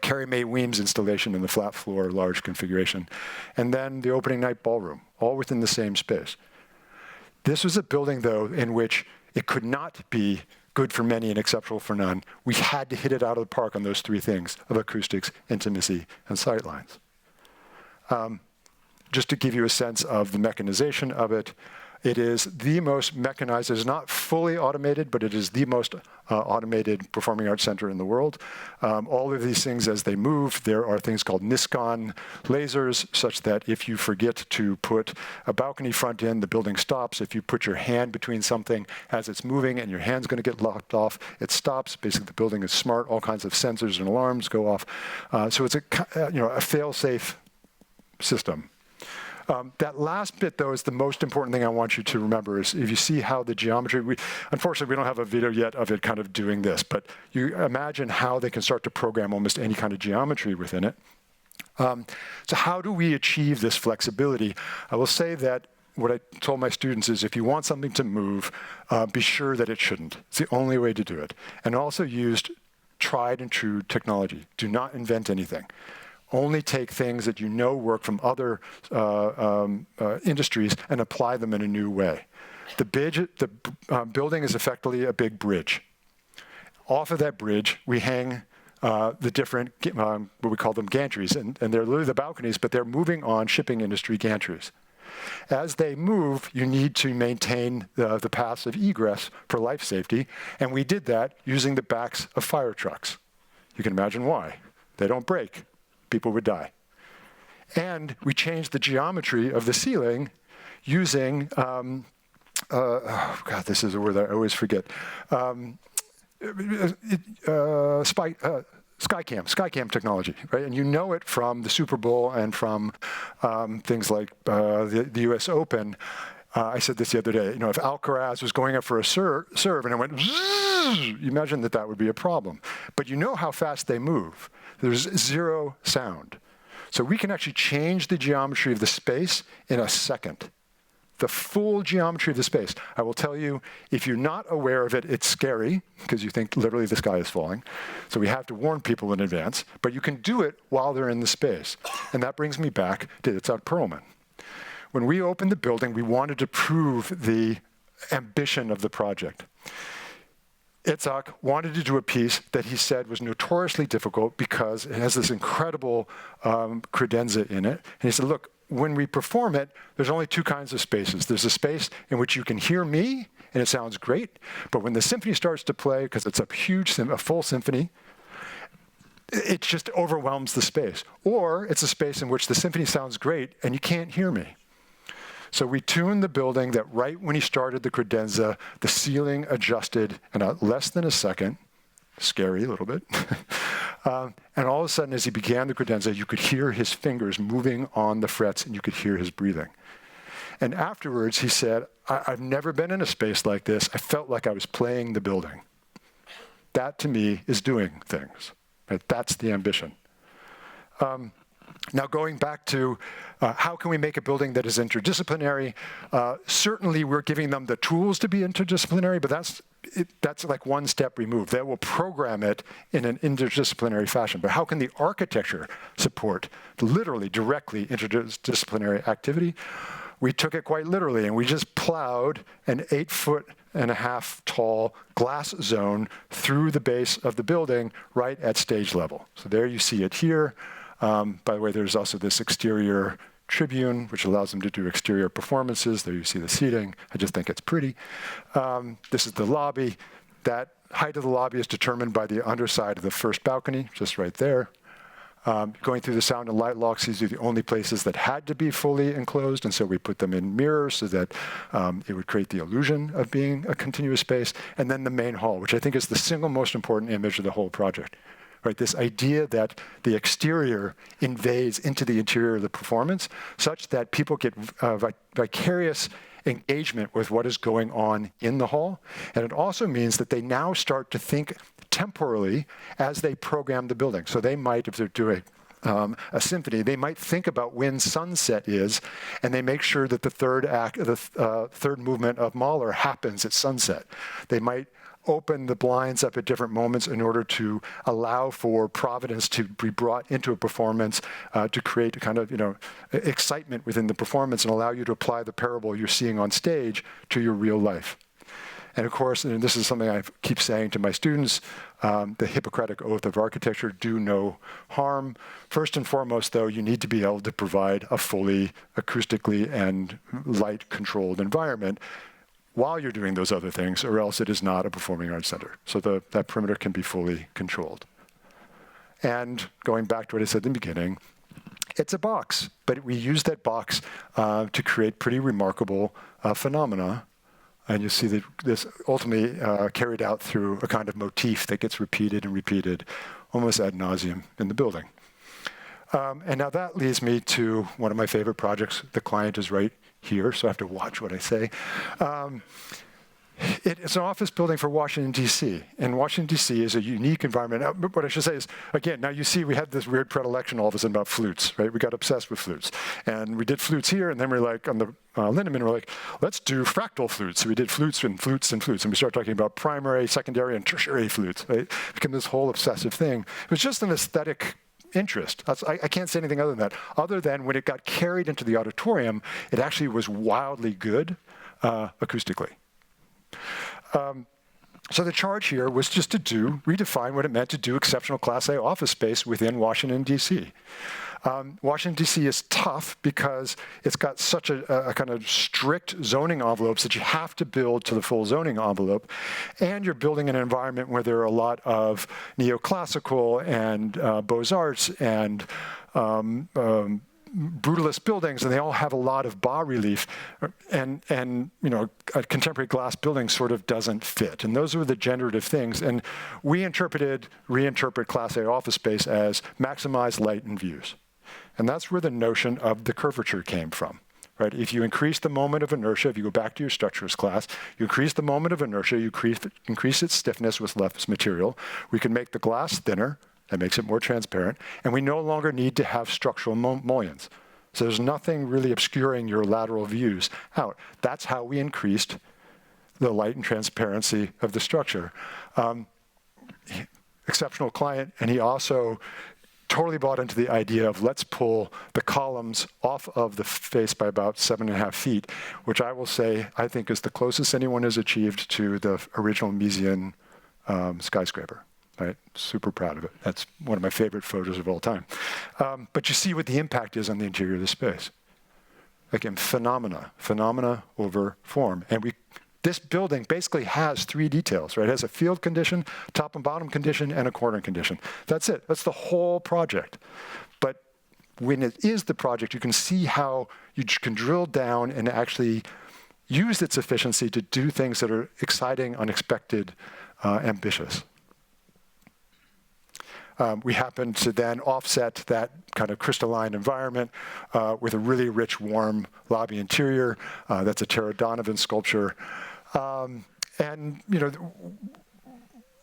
Carrie Mae Weems' installation in the flat floor, large configuration. And then the opening night ballroom, all within the same space. This was a building, though, in which it could not be good for many and exceptional for none. We had to hit it out of the park on those 3 things of acoustics, intimacy, and sightlines. Just to give you a sense of the mechanization of it, it is the most mechanized. It is not fully automated, but it is the most automated performing arts center in the world. All of these things, as they move, there are things called Niscon lasers, such that if you forget to put a balcony front in, the building stops. If you put your hand between something as it's moving and your hand's going to get locked off, it stops. Basically, the building is smart. All kinds of sensors and alarms go off. So it's a fail-safe system. That last bit, though, is the most important thing I want you to remember, is if you see how the geometry, unfortunately, we don't have a video yet of it kind of doing this, but you imagine how they can start to program almost any kind of geometry within it. So how do we achieve this flexibility? I will say that what I told my students is if you want something to move, be sure that it shouldn't. It's the only way to do it. And also used tried and true technology. Do not invent anything. Only take things that you know work from other industries and apply them in a new way. The building is effectively a big bridge. Off of that bridge, we hang the different, what we call them gantries, and they're literally the balconies, but they're moving on shipping industry gantries. As they move, you need to maintain the paths of egress for life safety, and we did that using the backs of fire trucks. You can imagine why. They don't break. People would die. And we changed the geometry of the ceiling using, oh God, this is a word that I always forget, Skycam technology, right? And you know it from the Super Bowl and from things like the US Open. I said this the other day, if Alcaraz was going up for a serve and it went, you imagine that would be a problem. But you know how fast they move. There's 0 sound. So we can actually change the geometry of the space in a second. The full geometry of the space. I will tell you, if you're not aware of it, it's scary, because you think literally the sky is falling. So we have to warn people in advance. But you can do it while they're in the space. And that brings me back to Itzhak Perelman. When we opened the building, we wanted to prove the ambition of the project. Itzhak wanted to do a piece that he said was notoriously difficult because it has this incredible credenza in it. And he said, look, when we perform it, there's only 2 kinds of spaces. There's a space in which you can hear me, and it sounds great. But when the symphony starts to play, because it's a full symphony, it just overwhelms the space. Or it's a space in which the symphony sounds great, and you can't hear me. So we tuned the building that right when he started the credenza, the ceiling adjusted in less than a second. Scary a little bit. And all of a sudden, as he began the credenza, you could hear his fingers moving on the frets, and you could hear his breathing. And afterwards, he said, I've never been in a space like this. I felt like I was playing the building. That, to me, is doing things. Right? That's the ambition. Now, going back to how can we make a building that is interdisciplinary? Certainly, we're giving them the tools to be interdisciplinary, but that's like one step removed. They will program it in an interdisciplinary fashion. But how can the architecture support literally, directly interdisciplinary activity? We took it quite literally, and we just plowed an 8.5-foot tall glass zone through the base of the building right at stage level. So there you see it here. By the way, there's also this exterior tribune, which allows them to do exterior performances. There you see the seating. I just think it's pretty. This is the lobby. That height of the lobby is determined by the underside of the first balcony, just right there. Going through the sound and light locks, these are the only places that had to be fully enclosed, and so we put them in mirrors so that it would create the illusion of being a continuous space. And then the main hall, which I think is the single most important image of the whole project. Right, this idea that the exterior invades into the interior of the performance such that people get vicarious engagement with what is going on in the hall. And it also means that they now start to think temporally as they program the building. So they might, if they're doing a symphony, they might think about when sunset is, and they make sure that the third act, the third movement of Mahler happens at sunset. They might open the blinds up at different moments in order to allow for Providence to be brought into a performance to create a kind of, excitement within the performance and allow you to apply the parable you're seeing on stage to your real life. And of course, and this is something I keep saying to my students, the Hippocratic Oath of Architecture, do no harm. First and foremost, though, you need to be able to provide a fully acoustically and light-controlled environment while you're doing those other things, or else it is not a performing arts center. So that perimeter can be fully controlled. And going back to what I said in the beginning, it's a box, but we use that box to create pretty remarkable phenomena. And you see that this ultimately carried out through a kind of motif that gets repeated and repeated almost ad nauseum in the building. And now that leads me to one of my favorite projects. The client is right here, so I have to watch what I say. It's an office building for Washington, D.C. And Washington, D.C. is a unique environment. Now, what I should say is, again, now you see we had this weird predilection all of a sudden about flutes, right? We got obsessed with flutes. And we did flutes here, and then we're like, on the Lindemann, we're like, let's do fractal flutes. So we did flutes and flutes and flutes. And we started talking about primary, secondary, and tertiary flutes, right? It became this whole obsessive thing. It was just an aesthetic interest. I can't say anything other than that, other than when it got carried into the auditorium, it actually was wildly good acoustically. So the charge here was just to redefine what it meant to do exceptional Class A office space within Washington, D.C. Washington, D.C. is tough because it's got such a kind of strict zoning envelopes that you have to build to the full zoning envelope. And you're building an environment where there are a lot of neoclassical and Beaux-Arts and brutalist buildings, and they all have a lot of bas relief, and a contemporary glass building sort of doesn't fit. And those were the generative things. And we reinterpret Class A office space as maximize light and views. And that's where the notion of the curvature came from. Right? If you increase the moment of inertia, if you go back to your structures class, you increase the moment of inertia, you increase its stiffness with less material. We can make the glass thinner. That makes it more transparent. And we no longer need to have structural mullions. So there's nothing really obscuring your lateral views out. That's how we increased the light and transparency of the structure. Exceptional client, and he also totally bought into the idea of let's pull the columns off of the face by about 7.5 feet, which I will say I think is the closest anyone has achieved to the original Miesian skyscraper. Right? Super proud of it. That's one of my favorite photos of all time. But you see what the impact is on the interior of the space. Again, phenomena over form. And this building basically has 3 details, right? It has a field condition, top and bottom condition, and a corner condition. That's it. That's the whole project. But when it is the project, you can see how you can drill down and actually use its efficiency to do things that are exciting, unexpected, ambitious. We happen to then offset that kind of crystalline environment with a really rich, warm lobby interior. That's a Tara Donovan sculpture. And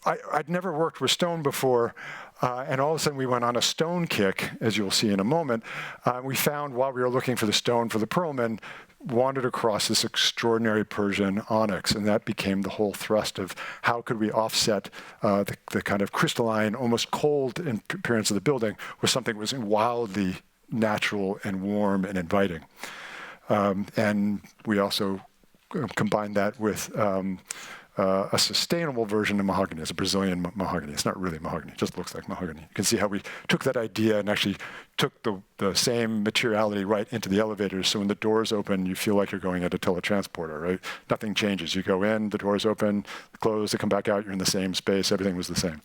I'd never worked with stone before, and all of a sudden we went on a stone kick, as you'll see in a moment. We found, while we were looking for the stone for the Perelman, wandered across this extraordinary Persian onyx, and that became the whole thrust of how could we offset the kind of crystalline, almost cold appearance of the building with something that was wildly natural and warm and inviting. And we also combined that with a sustainable version of mahogany. It's a Brazilian mahogany. It's not really mahogany. It just looks like mahogany. You can see how we took that idea and actually took the same materiality right into the elevators. So when the doors open, you feel like you're going into a teletransporter, right? Nothing changes. You go in, the doors open, close, they come back out, you're in the same space. Everything was the same.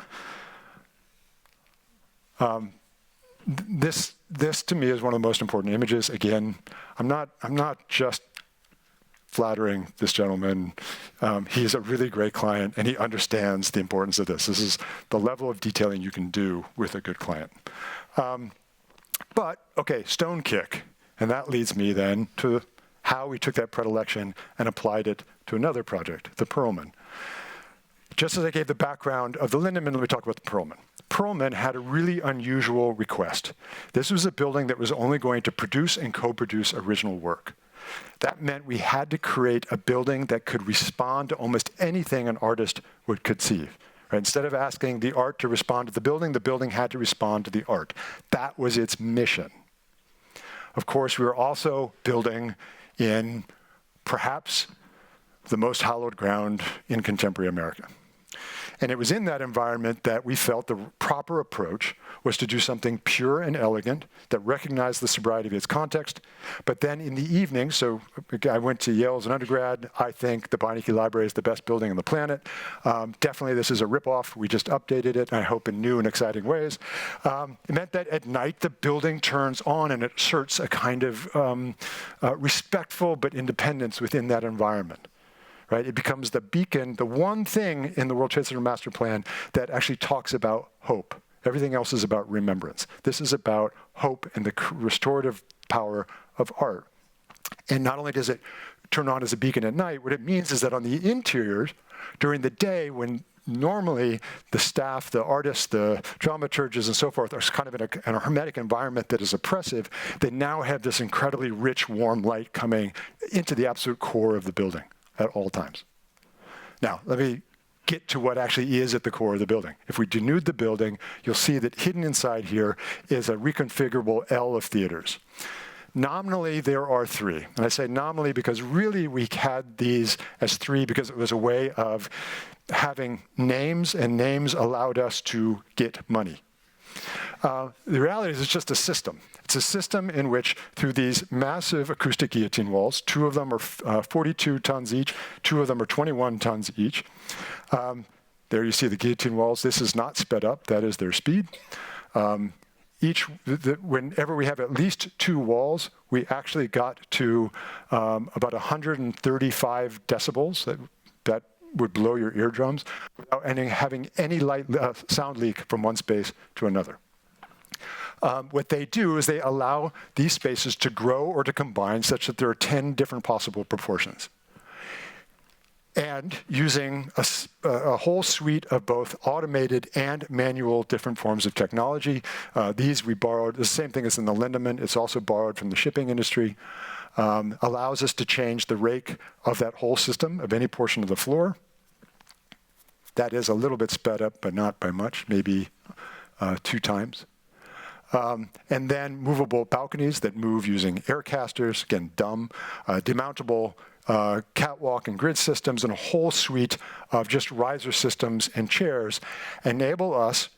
This to me is one of the most important images. Again, I'm not just flattering this gentleman. He's a really great client, and he understands the importance of this. This is the level of detailing you can do with a good client. But, okay, stone kick. And that leads me then to how we took that predilection and applied it to another project, the Perelman. Just as I gave the background of the Lindemann, let me talk about the Perelman. Perelman had a really unusual request. This was a building that was only going to produce and co-produce original work. That meant we had to create a building that could respond to almost anything an artist would conceive. Right? Instead of asking the art to respond to the building had to respond to the art. That was its mission. Of course, we were also building in perhaps the most hallowed ground in contemporary America. And it was in that environment that we felt the proper approach was to do something pure and elegant that recognized the sobriety of its context. But then in the evening, so I went to Yale as an undergrad. I think the Beinecke Library is the best building on the planet. Definitely this is a ripoff. We just updated it, I hope in new and exciting ways. It meant that at night the building turns on and it asserts a kind of respectful but independence within that environment. Right? It becomes the beacon, the one thing in the World Trade Center Master Plan that actually talks about hope. Everything else is about remembrance. This is about hope and the restorative power of art. And not only does it turn on as a beacon at night, what it means is that on the interiors, during the day, when normally the staff, the artists, the dramaturges, and so forth are kind of in a hermetic environment that is oppressive, they now have this incredibly rich, warm light coming into the absolute core of the building at all times. Now, let me get to what actually is at the core of the building. If we denude the building, you'll see that hidden inside here is a reconfigurable L of theaters. Nominally, there are 3. And I say nominally because really we had these as 3 because it was a way of having names, and names allowed us to get money. The reality is it's just a system. It's a system in which, through these massive acoustic guillotine walls, 2 of them are 42 tons each, 2 of them are 21 tons each. There you see the guillotine walls. This is not sped up. That is their speed. Whenever we have at least 2 walls, we actually got to about 135 decibels that would blow your eardrums without having any light sound leak from one space to another. What they do is they allow these spaces to grow or to combine such that there are 10 different possible proportions. And using a whole suite of both automated and manual different forms of technology. These we borrowed, the same thing as in the Lindemann, it's also borrowed from the shipping industry. Allows us to change the rake of that whole system of any portion of the floor. That is a little bit sped up, but not by much, maybe 2 times. And then movable balconies that move using air casters, again, dumb, demountable catwalk and grid systems, and a whole suite of just riser systems and chairs enable us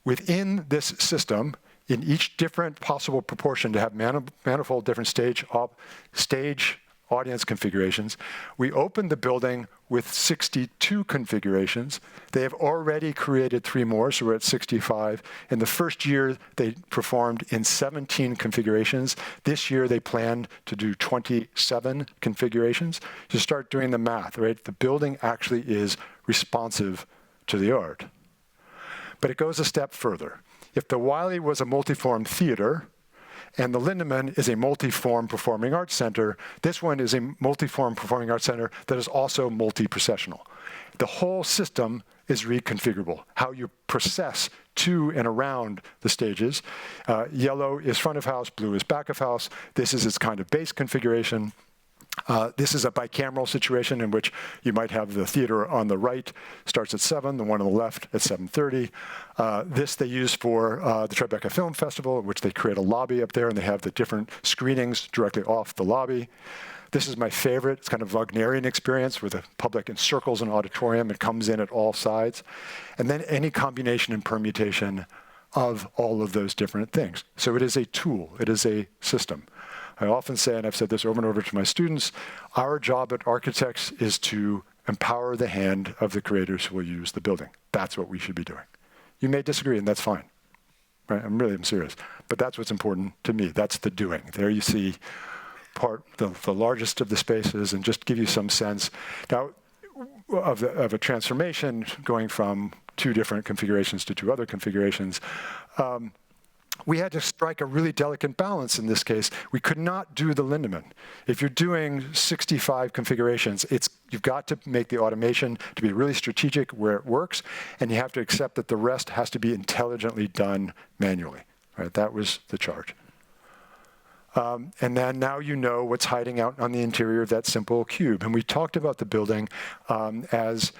within this system in each different possible proportion to have manifold different stage audience configurations. We opened the building with 62 configurations. They have already created 3 more, so we're at 65. In the first year, they performed in 17 configurations. This year, they planned to do 27 configurations. To start doing the math, right? The building actually is responsive to the art. But it goes a step further. If the Wiley was a multiform theater, and the Lindemann is a multi-form performing arts center, this one is a multi-form performing arts center that is also multi-processional. The whole system is reconfigurable. How you process to and around the stages. Yellow is front of house, blue is back of house. This is its kind of base configuration. This is a bicameral situation in which you might have the theater on the right starts at 7, the one on the left at 7:30. This they use for the Tribeca Film Festival, in which they create a lobby up there, and they have the different screenings directly off the lobby. This is my favorite. It's kind of Wagnerian experience where the public encircles an auditorium and comes in at all sides. And then any combination and permutation of all of those different things. So it is a tool. It is a system. I often say, and I've said this over and over to my students, our job at architects is to empower the hand of the creators who will use the building. That's what we should be doing. You may disagree, and that's fine. Right? I'm serious. But that's what's important to me. That's the doing. There you see the largest of the spaces, and just give you some sense now of a transformation going from 2 different configurations to 2 other configurations. We had to strike a really delicate balance in this case. We could not do the Lindemann. If you're doing 65 configurations, you've got to make the automation to be really strategic where it works, and you have to accept that the rest has to be intelligently done manually. Right? That was the charge. And then now you know what's hiding out on the interior of that simple cube. And we talked about the building as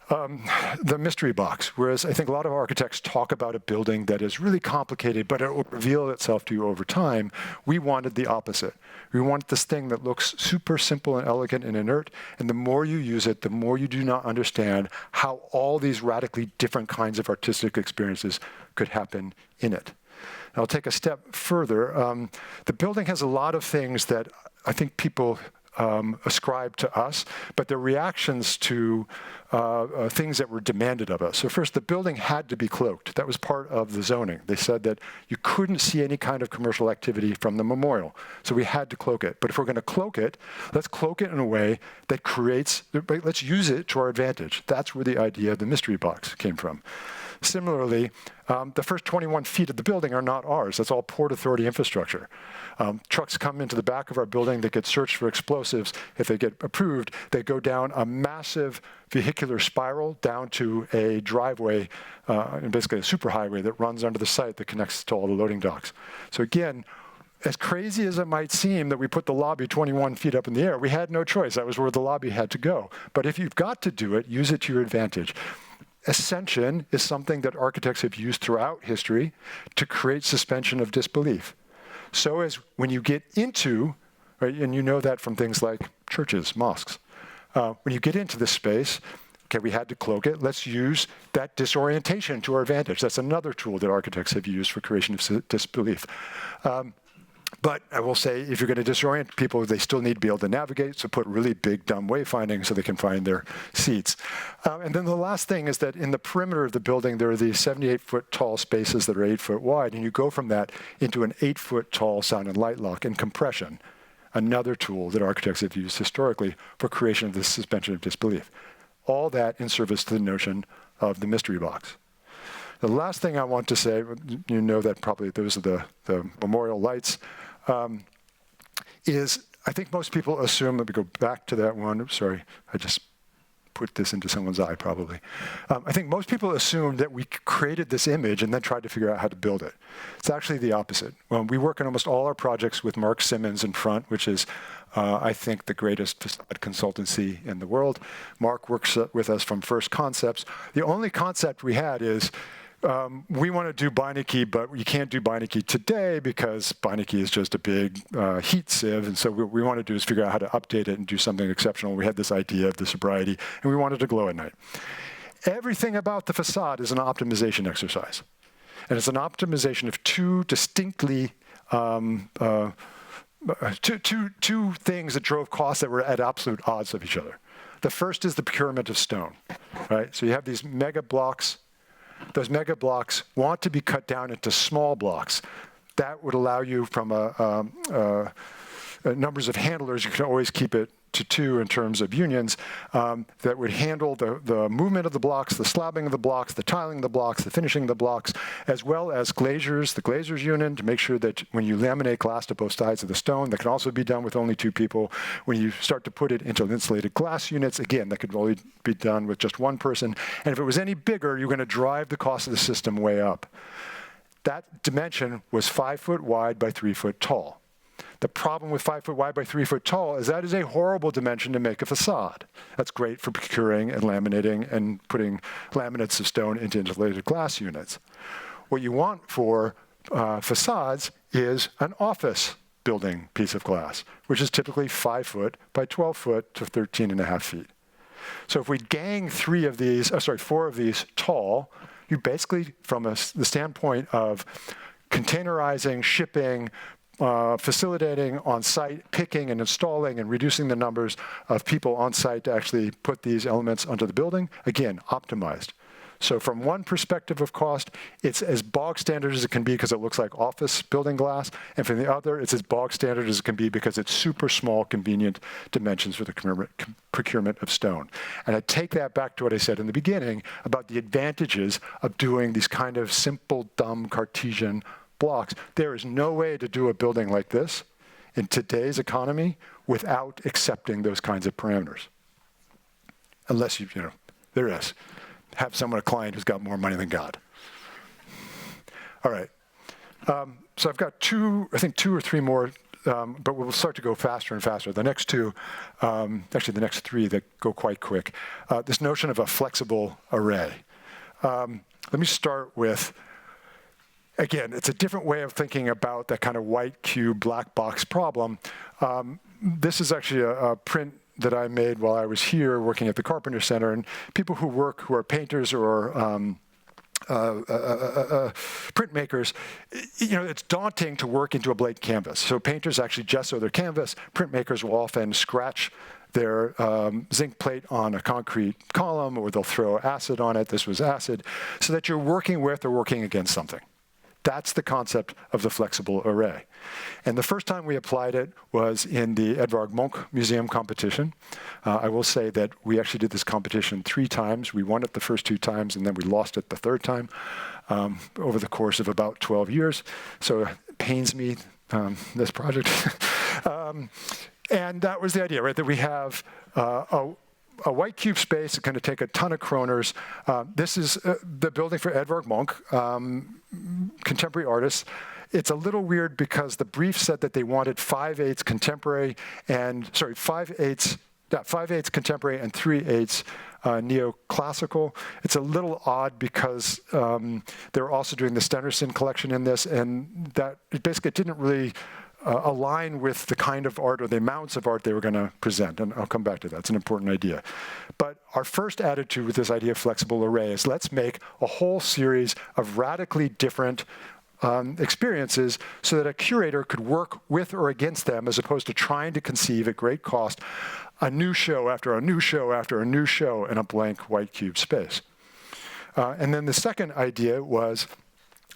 the mystery box, whereas I think a lot of architects talk about a building that is really complicated, but it will reveal itself to you over time. We wanted the opposite. We want this thing that looks super simple and elegant and inert, and the more you use it, the more you do not understand how all these radically different kinds of artistic experiences could happen in it. And I'll take a step further. The building has a lot of things that I think people ascribe to us, but they're reactions to things that were demanded of us. So first, the building had to be cloaked. That was part of the zoning. They said that you couldn't see any kind of commercial activity from the memorial. So we had to cloak it. But if we're going to cloak it, let's cloak it in a way that creates, let's use it to our advantage. That's where the idea of the mystery box came from. Similarly, the first 21 feet of the building are not ours. That's all Port Authority infrastructure. Trucks come into the back of our building. They get searched for explosives. If they get approved, they go down a massive vehicular spiral down to a driveway, and basically a superhighway that runs under the site that connects to all the loading docks. So again, as crazy as it might seem that we put the lobby 21 feet up in the air, we had no choice. That was where the lobby had to go. But if you've got to do it, use it to your advantage. Ascension is something that architects have used throughout history to create suspension of disbelief. So as when you get into, right, and you know that from things like churches, mosques, when you get into this space, okay, we had to cloak it. Let's use that disorientation to our advantage. That's another tool that architects have used for creation of disbelief. But I will say, if you're going to disorient people, they still need to be able to navigate, so put really big, dumb wayfinding so they can find their seats. And then the last thing is that in the perimeter of the building, there are these 78-foot tall spaces that are 8 foot wide, and you go from that into an 8-foot tall sound and light lock and compression, another tool that architects have used historically for creation of this suspension of disbelief. All that in service to the notion of the mystery box. The last thing I want to say, you know that probably those are the memorial lights, is I think most people assume, let me go back to that one. Oops, sorry, I just put this into someone's eye probably. I think most people assume that we created this image and then tried to figure out how to build it. It's actually the opposite. We work on almost all our projects with Mark Simmons in front, which is, I think, the greatest facade consultancy in the world. Mark works with us from first concepts. The only concept we had is, we want to do Beinecke, but you can't do Beinecke today because Beinecke is just a big heat sieve. And so what we want to do is figure out how to update it and do something exceptional. We had this idea of the sobriety, and we wanted to glow at night. Everything about the facade is an optimization exercise. And it's an optimization of two distinctly, two things that drove costs that were at absolute odds of each other. The first is the procurement of stone, right? So you have these mega blocks. Those mega blocks want to be cut down into small blocks. That would allow you, from numbers of handlers, you can always keep it to 2 in terms of unions, that would handle the movement of the blocks, the slabbing of the blocks, the tiling of the blocks, the finishing of the blocks, as well as glaziers, the glazier's unit, to make sure that when you laminate glass to both sides of the stone, that can also be done with only 2 people. When you start to put it into insulated glass units, again, that could only be done with just 1 person. And if it was any bigger, you're going to drive the cost of the system way up. That dimension was 5 foot wide by 3 foot tall. The problem with 5 foot wide by 3 foot tall is that is a horrible dimension to make a facade. That's great for procuring and laminating and putting laminates of stone into insulated glass units. What you want for facades is an office building piece of glass, which is typically 5 foot by 12 foot to 13.5 feet. So if we gang 4 of these tall, you basically, from the standpoint of containerizing, shipping, facilitating on-site, picking and installing and reducing the numbers of people on-site to actually put these elements onto the building, again, optimized. So from one perspective of cost, it's as bog standard as it can be because it looks like office building glass, and from the other, it's as bog standard as it can be because it's super small, convenient dimensions for the procurement of stone. And I take that back to what I said in the beginning about the advantages of doing these kind of simple, dumb Cartesian blocks. There is no way to do a building like this in today's economy without accepting those kinds of parameters. Unless there is. Have a client who's got more money than God. All right. So I've got 2 or 3 more, but we'll start to go faster and faster. The next 2, actually the next 3 that go quite quick. This notion of a flexible array. Let me start with, again, it's a different way of thinking about that kind of white cube, black box problem. This is actually a print that I made while I was here working at the Carpenter Center, and people who are painters or printmakers, it's daunting to work into a blank canvas. So painters actually gesso their canvas. Printmakers will often scratch their zinc plate on a concrete column, or they'll throw acid on it. This was acid, so that you're working with or working against something. That's the concept of the flexible array. And the first time we applied it was in the Edvard Munch Museum competition. I will say that we actually did this competition 3 times. We won it the first 2 times, and then we lost it the 3rd time over the course of about 12 years. So it pains me, this project. And that was the idea, right, that we have a white cube space. It's going to take a ton of kroners. This is the building for Edvard Munch, contemporary artist. It's a little weird because the brief said that they wanted 5/8 contemporary and, 5/8 contemporary and 3/8 neoclassical. It's a little odd because they're also doing the Stenderson collection in this, and that it basically didn't really align with the kind of art or the amounts of art they were going to present, and I'll come back to that. It's an important idea. But our first attitude with this idea of flexible array is let's make a whole series of radically different experiences so that a curator could work with or against them as opposed to trying to conceive at great cost a new show after a new show after a new show in a blank white cube space. And then the second idea was,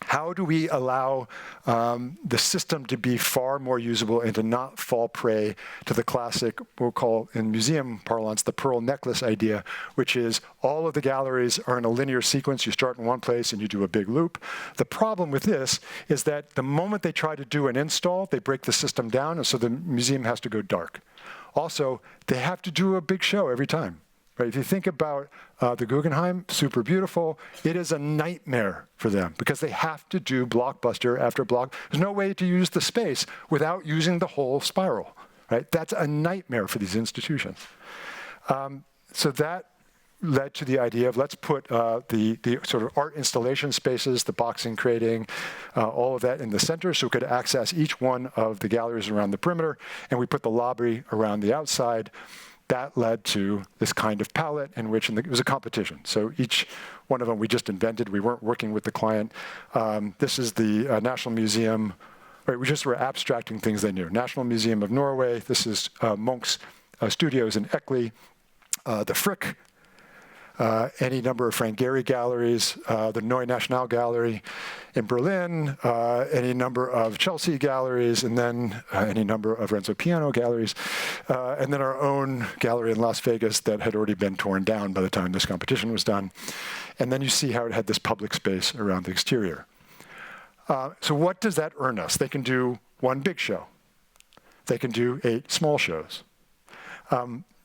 how do we allow the system to be far more usable and to not fall prey to the classic, we'll call in museum parlance, the pearl necklace idea, which is all of the galleries are in a linear sequence. You start in one place and you do a big loop. The problem with this is that the moment they try to do an install, they break the system down, and so the museum has to go dark. Also, they have to do a big show every time. Right? If you think about the Guggenheim, super beautiful, it is a nightmare for them because they have to do blockbuster after block. There's no way to use the space without using the whole spiral. Right? That's a nightmare for these institutions. So that led to the idea of let's put the sort of art installation spaces, the boxing, crating, all of that in the center so we could access each one of the galleries around the perimeter, and we put the lobby around the outside. That led to this kind of palette in which it was a competition. So each one of them we just invented. We weren't working with the client. This is the National Museum. Right, we just were abstracting things they knew. National Museum of Norway. This is Munch's studios in Eckley. The Frick. Any number of Frank Gehry galleries, the Neue National Gallery in Berlin, any number of Chelsea galleries, and then any number of Renzo Piano galleries, and then our own gallery in Las Vegas that had already been torn down by the time this competition was done. And then you see how it had this public space around the exterior. So what does that earn us? They can do one big show. They can do 8 small shows.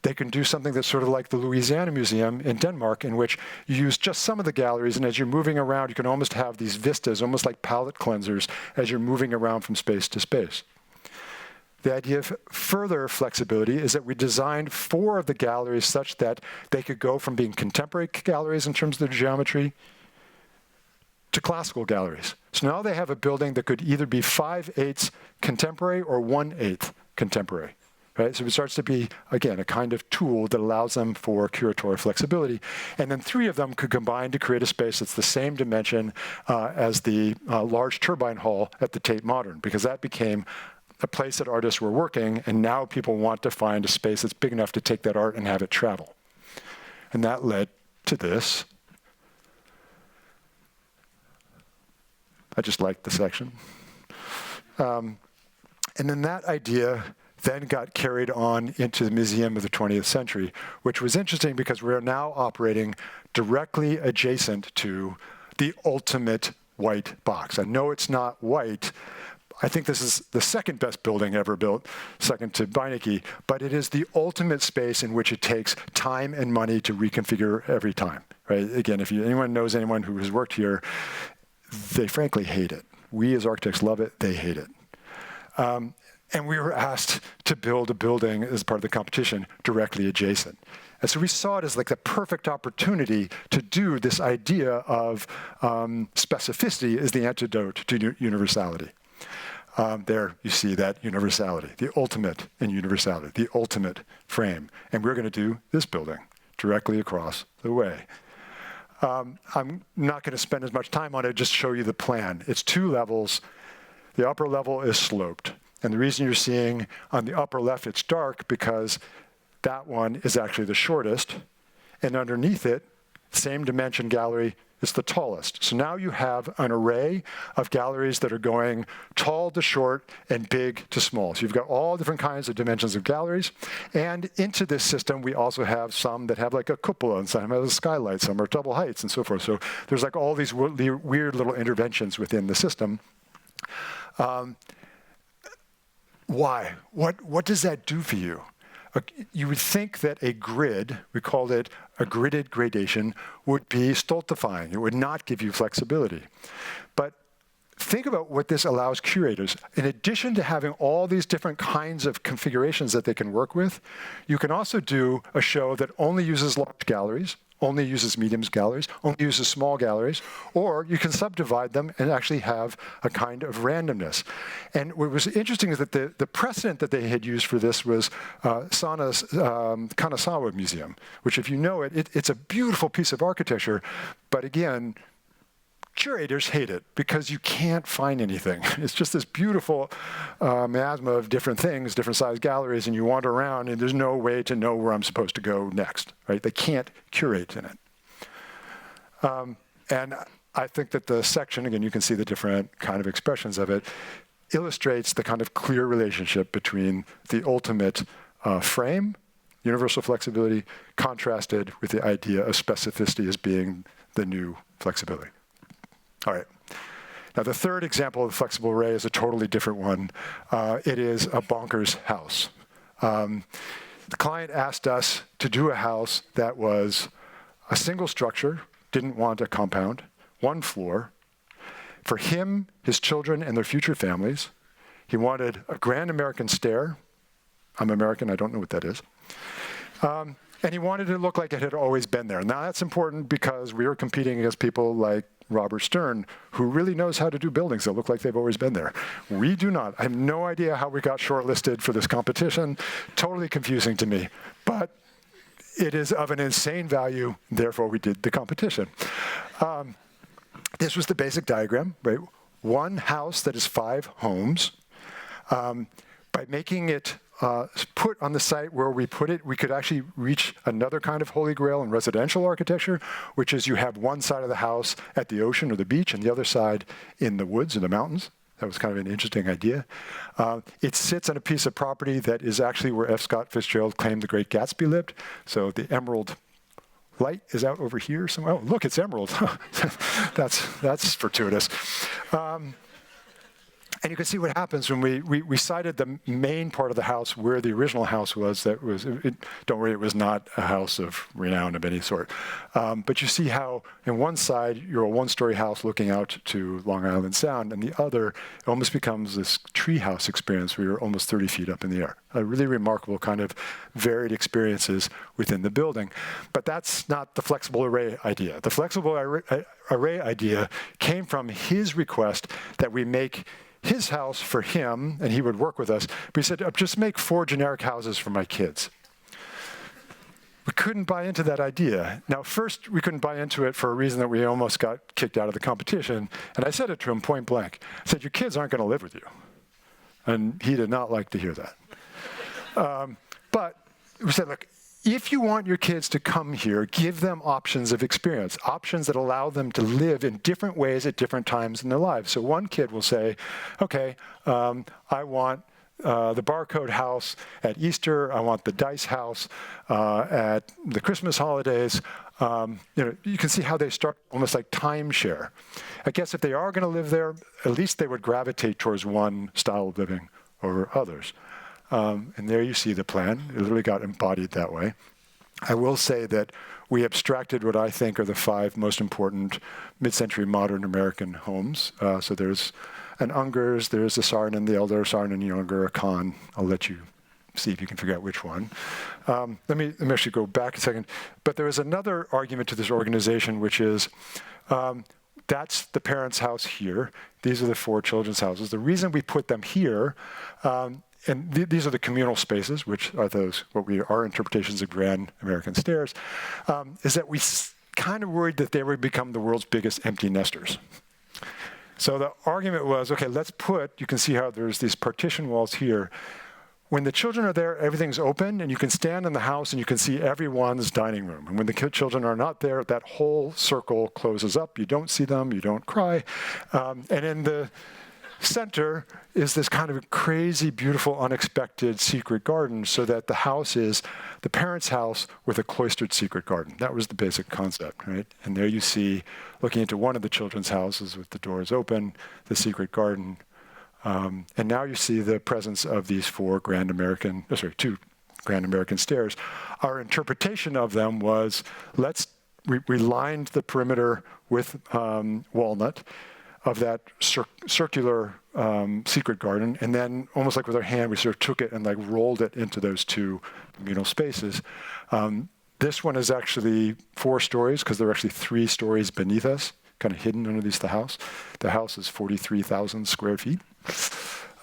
They can do something that's sort of like the Louisiana Museum in Denmark, in which you use just some of the galleries, and as you're moving around, you can almost have these vistas, almost like palette cleansers, as you're moving around from space to space. The idea of further flexibility is that we designed 4 of the galleries such that they could go from being contemporary galleries in terms of their geometry to classical galleries. So now they have a building that could either be 5/8 contemporary or 1/8 contemporary. Right? So it starts to be, again, a kind of tool that allows them for curatorial flexibility. And then 3 of them could combine to create a space that's the same dimension as the large turbine hall at the Tate Modern, because that became a place that artists were working, and now people want to find a space that's big enough to take that art and have it travel. And that led to this. I just liked the section. And then that idea then got carried on into the Museum of the 20th Century, which was interesting because we're now operating directly adjacent to the ultimate white box. I know it's not white. I think this is the second best building ever built, second to Beinecke, but it is the ultimate space in which it takes time and money to reconfigure every time, right? Again, if anyone knows anyone who has worked here, they frankly hate it. We as architects love it, they hate it. And we were asked to build a building as part of the competition directly adjacent. And so we saw it as like the perfect opportunity to do this idea of specificity as the antidote to universality. There you see that universality, the ultimate in universality, the ultimate frame. And we're going to do this building directly across the way. I'm not going to spend as much time on it, just show you the plan. It's 2 levels. The upper level is sloped. And the reason you're seeing on the upper left it's dark because that one is actually the shortest. And underneath it, same dimension gallery, is the tallest. So now you have an array of galleries that are going tall to short and big to small. So you've got all different kinds of dimensions of galleries. And into this system, we also have some that have like a cupola, and some have a skylight, some are double heights, and so forth. So there's like all these weird little interventions within the system. Why? What does that do for you? You would think that a grid, we called it a gridded gradation, would be stultifying. It would not give you flexibility. But think about what this allows curators. In addition to having all these different kinds of configurations that they can work with, you can also do a show that only uses large galleries, only uses mediums galleries, only uses small galleries, or you can subdivide them and actually have a kind of randomness. And what was interesting is that the precedent that they had used for this was Sana's Kanazawa Museum, which if you know it, it's a beautiful piece of architecture, but again, curators hate it because you can't find anything. It's just this beautiful miasma of different things, different sized galleries, and you wander around and there's no way to know where I'm supposed to go next, right? They can't curate in it. And I think that the section, again, you can see the different kind of expressions of it, illustrates the kind of clear relationship between the ultimate frame, universal flexibility, contrasted with the idea of specificity as being the new flexibility. All right. Now, the third example of the flexible array is a totally different one. It is a bonkers house. The client asked us to do a house that was a single structure, didn't want a compound, 1 floor, for him, his children, and their future families. He wanted a grand American stair. I'm American, I don't know what that is. And he wanted it to look like it had always been there. Now, that's important because we were competing against people like Robert Stern, who really knows how to do buildings that look like they've always been there. We do not. I have no idea how we got shortlisted for this competition. Totally confusing to me. But it is of an insane value, therefore we did the competition. This was the basic diagram, right? 1 house that is 5 homes. By making it put on the site where we put it, we could actually reach another kind of holy grail in residential architecture, which is you have one side of the house at the ocean or the beach and the other side in the woods and the mountains. That was kind of an interesting idea. It sits on a piece of property that is actually where F. Scott Fitzgerald claimed the Great Gatsby lived. So the emerald light is out over here somewhere. Oh, look, it's emerald. That's fortuitous. And you can see what happens when we cited the main part of the house where the original house was. Don't worry, it was not a house of renown of any sort. But you see how, in one side, you're a one-story house looking out to Long Island Sound, and the other, it almost becomes this treehouse experience where you're almost 30 feet up in the air. A really remarkable kind of varied experiences within the building. But that's not the flexible array idea. The flexible array idea came from his request that we make his house for him, and he would work with us. But he said, just make 4 generic houses for my kids. We couldn't buy into that idea. Now, first, we couldn't buy into it for a reason that we almost got kicked out of the competition. And I said it to him point blank. I said, your kids aren't going to live with you. And he did not like to hear that. But we said, look, if you want your kids to come here, give them options of experience, options that allow them to live in different ways at different times in their lives. So one kid will say, okay, I want the barcode house at Easter. I want the dice house at the Christmas holidays. You can see how they start almost like timeshare. I guess if they are going to live there, at least they would gravitate towards one style of living over others. And there you see the plan. It literally got embodied that way. I will say that we abstracted what I think are the 5 most important mid-century modern American homes. So there's an Ungers, there's a Saarinen the Elder, Saarinen the Younger, a Kahn. I'll let you see if you can figure out which one. Let me actually go back a second. But there is another argument to this organization, which is that's the parents' house here. These are the 4 children's houses. The reason we put them here, and these are the communal spaces, which are our interpretations of grand American stairs, is that we kind of worried that they would become the world's biggest empty nesters. So the argument was, okay, you can see how there's these partition walls here. When the children are there, everything's open, and you can stand in the house and you can see everyone's dining room. And when the children are not there, that whole circle closes up. You don't see them, you don't cry. And in the center is this kind of crazy, beautiful, unexpected secret garden, so that the house is the parents' house with a cloistered secret garden. That was the basic concept, right? And there you see, looking into one of the children's houses with the doors open, the secret garden. And now you see the presence of these 2 grand American stairs. Our interpretation of them was, we lined the perimeter with walnut of that circular secret garden, and then almost like with our hand, we sort of took it and like rolled it into those 2 communal spaces. This one is actually 4 stories because there are actually 3 stories beneath us, kind of hidden underneath the house. The house is 43,000 square feet.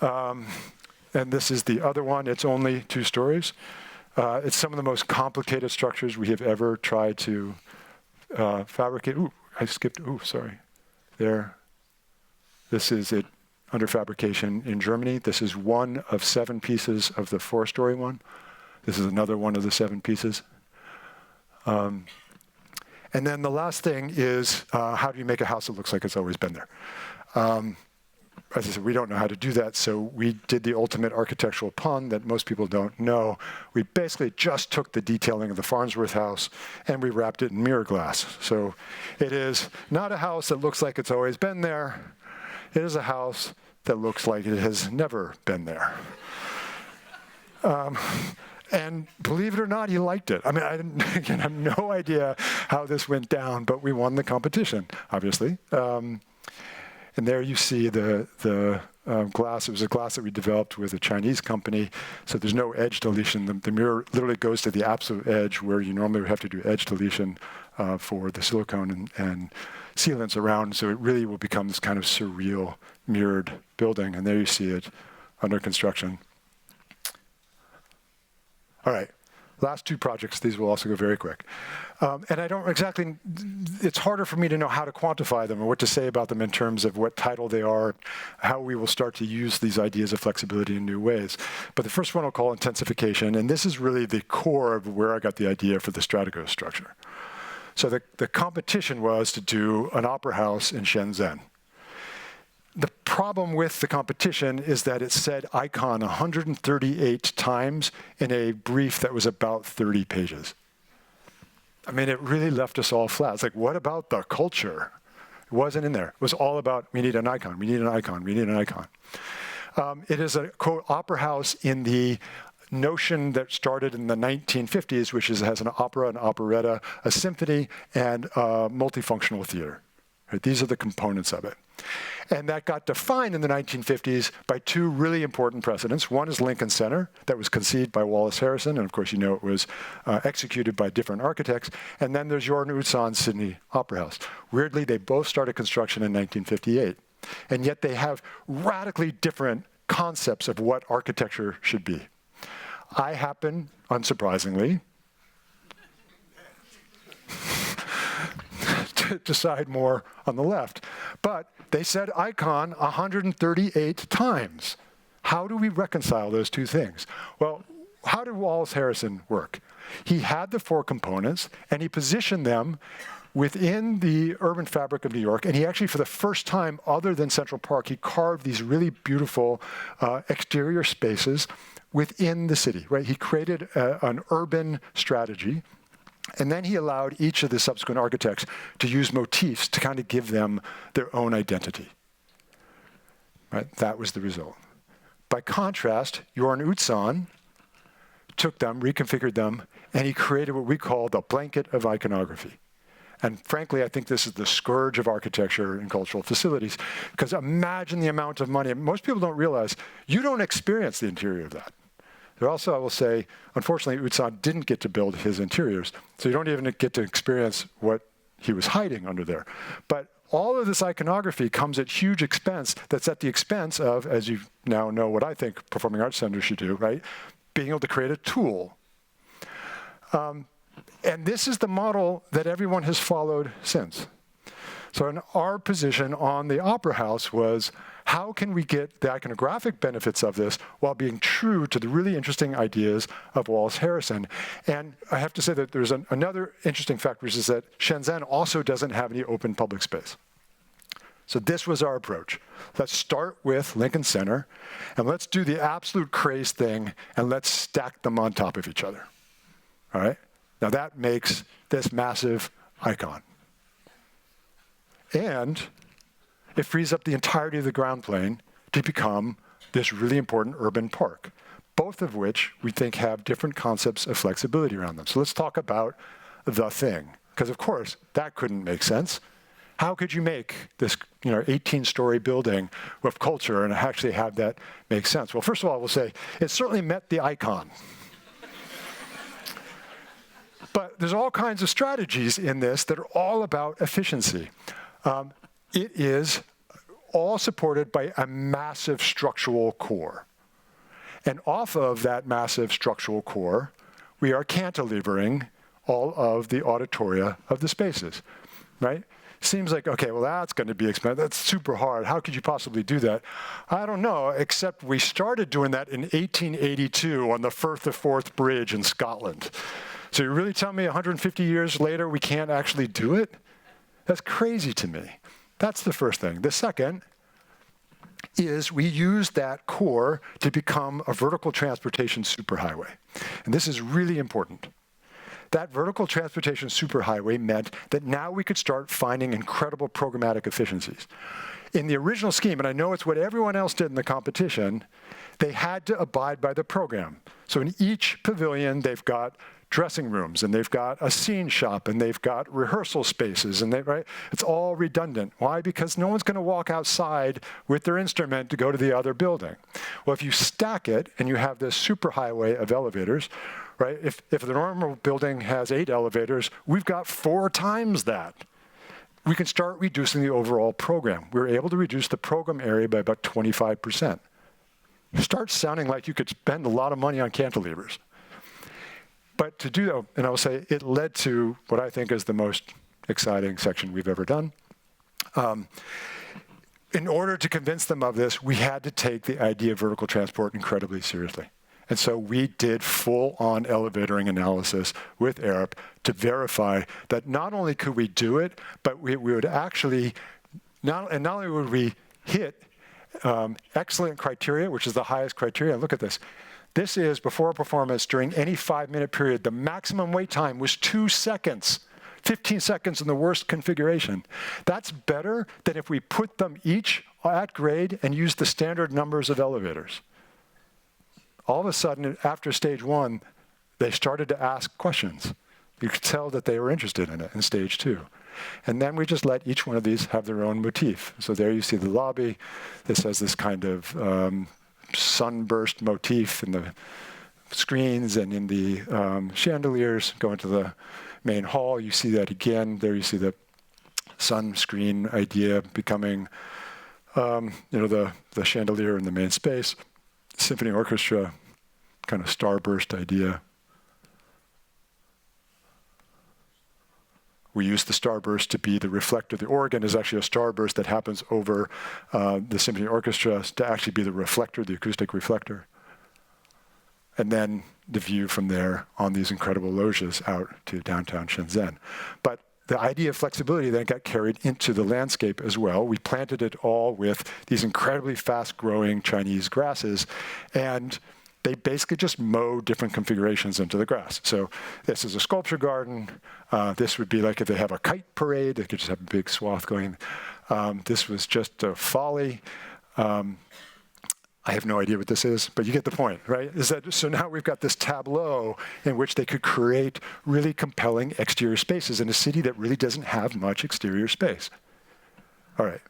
And this is the other one. It's only 2 stories. It's some of the most complicated structures we have ever tried to fabricate. Ooh, I skipped. Ooh, sorry. There. This is it under fabrication in Germany. This is one of 7 pieces of the 4-story one. This is another one of the 7 pieces. And then the last thing is, how do you make a house that looks like it's always been there? As I said, we don't know how to do that, so we did the ultimate architectural pun that most people don't know. We basically just took the detailing of the Farnsworth house and we wrapped it in mirror glass. So it is not a house that looks like it's always been there. It is a house that looks like it has never been there. And believe it or not, he liked it. I mean, I have no idea how this went down, but we won the competition, obviously. And there you see the glass. It was a glass that we developed with a Chinese company, so there's no edge deletion. The mirror literally goes to the absolute edge where you normally would have to do edge deletion for the silicone and sealants around, so it really will become this kind of surreal mirrored building. And there you see it under construction. All right, last 2 projects. These will also go very quick. And I don't exactly, it's harder for me to know how to quantify them or what to say about them in terms of what title they are, how we will start to use these ideas of flexibility in new ways. But the first one I'll call intensification, and this is really the core of where I got the idea for the Strategos structure. So the competition was to do an opera house in Shenzhen. The problem with the competition is that it said icon 138 times in a brief that was about 30 pages. I mean, it really left us all flat. It's like, what about the culture? It wasn't in there. It was all about, we need an icon, we need an icon, we need an icon. It is a, quote, opera house in the notion that started in the 1950s, which has an opera, an operetta, a symphony, and a multifunctional theater. Right? These are the components of it. And that got defined in the 1950s by two really important precedents. One is Lincoln Center, that was conceived by Wallace Harrison, and of course you know it was executed by different architects. And then there's Jorn Utzon's Sydney Opera House. Weirdly, they both started construction in 1958. And yet they have radically different concepts of what architecture should be. I happen, unsurprisingly, to decide more on the left. But they said icon 138 times. How do we reconcile those two things? Well, how did Wallace Harrison work? He had the four components, and he positioned them within the urban fabric of New York, and he actually, for the first time, other than Central Park, he carved these really beautiful exterior spaces within the city, right? He created an urban strategy, and then he allowed each of the subsequent architects to use motifs to kind of give them their own identity, right? That was the result. By contrast, Jorn Utzon took them, reconfigured them, and he created what we call the blanket of iconography. And frankly, I think this is the scourge of architecture and cultural facilities, because imagine the amount of money. Most people don't realize you don't experience the interior of that. But also, I will say, unfortunately, Utzon didn't get to build his interiors, so you don't even get to experience what he was hiding under there. But all of this iconography comes at huge expense. That's at the expense of, as you now know what I think Performing Arts Center should do, right? Being able to create a tool. And this is the model that everyone has followed since. So in our position on the Opera House was, how can we get the iconographic benefits of this while being true to the really interesting ideas of Wallace Harrison? And I have to say that there's another interesting fact, which is that Shenzhen also doesn't have any open public space. So this was our approach. Let's start with Lincoln Center, and let's do the absolute craze thing, and let's stack them on top of each other. All right? Now that makes this massive icon. And it frees up the entirety of the ground plane to become this really important urban park, both of which we think have different concepts of flexibility around them. So let's talk about the thing, because of course, that couldn't make sense. How could you make this 18-story building with culture and actually have that make sense? Well, first of all, I will say, it certainly met the icon. But there's all kinds of strategies in this that are all about efficiency. It is all supported by a massive structural core. And off of that massive structural core, we are cantilevering all of the auditoria of the spaces, right? Seems like, okay, well, that's going to be expensive. That's super hard. How could you possibly do that? I don't know, except we started doing that in 1882 on the Firth of Forth Bridge in Scotland. So you really tell me 150 years later we can't actually do it? That's crazy to me. That's the first thing. The second is we use that core to become a vertical transportation superhighway. And this is really important. That vertical transportation superhighway meant that now we could start finding incredible programmatic efficiencies. In the original scheme, and I know it's what everyone else did in the competition, they had to abide by the program. So in each pavilion, they've got dressing rooms, and they've got a scene shop, and they've got rehearsal spaces, and right? It's all redundant. Why? Because no one's going to walk outside with their instrument to go to the other building. Well, if you stack it and you have this superhighway of elevators, right? If the normal building has 8 elevators, we've got 4 times that. We can start reducing the overall program. We were able to reduce the program area by about 25%. It starts sounding like you could spend a lot of money on cantilevers. But to do that, and I will say, it led to what I think is the most exciting section we've ever done. In order to convince them of this, we had to take the idea of vertical transport incredibly seriously. And so we did full-on elevatoring analysis with Arup to verify that not only could we do it, but we would actually, not only would we hit excellent criteria, which is the highest criteria. Look at this. This is before a performance during any 5-minute period. The maximum wait time was 2 seconds. 15 seconds in the worst configuration. That's better than if we put them each at grade and used the standard numbers of elevators. All of a sudden, after stage 1, they started to ask questions. You could tell that they were interested in it in stage 2. And then we just let each one of these have their own motif. So there you see the lobby. This has this kind of sunburst motif in the screens and in the chandeliers. Go into the main hall, you see that again. There you see the sun screen idea becoming the chandelier in the main space. Symphony orchestra, kind of starburst idea. We use the starburst to be the reflector. The organ is actually a starburst that happens over the symphony orchestra to actually be the reflector, the acoustic reflector. And then the view from there on these incredible loges out to downtown Shenzhen. But the idea of flexibility then got carried into the landscape as well. We planted it all with these incredibly fast-growing Chinese grasses, and they basically just mow different configurations into the grass. So this is a sculpture garden. This would be like if they have a kite parade, they could just have a big swath going. This was just a folly. I have no idea what this is, but you get the point, right? So now we've got this tableau in which they could create really compelling exterior spaces in a city that really doesn't have much exterior space. All right.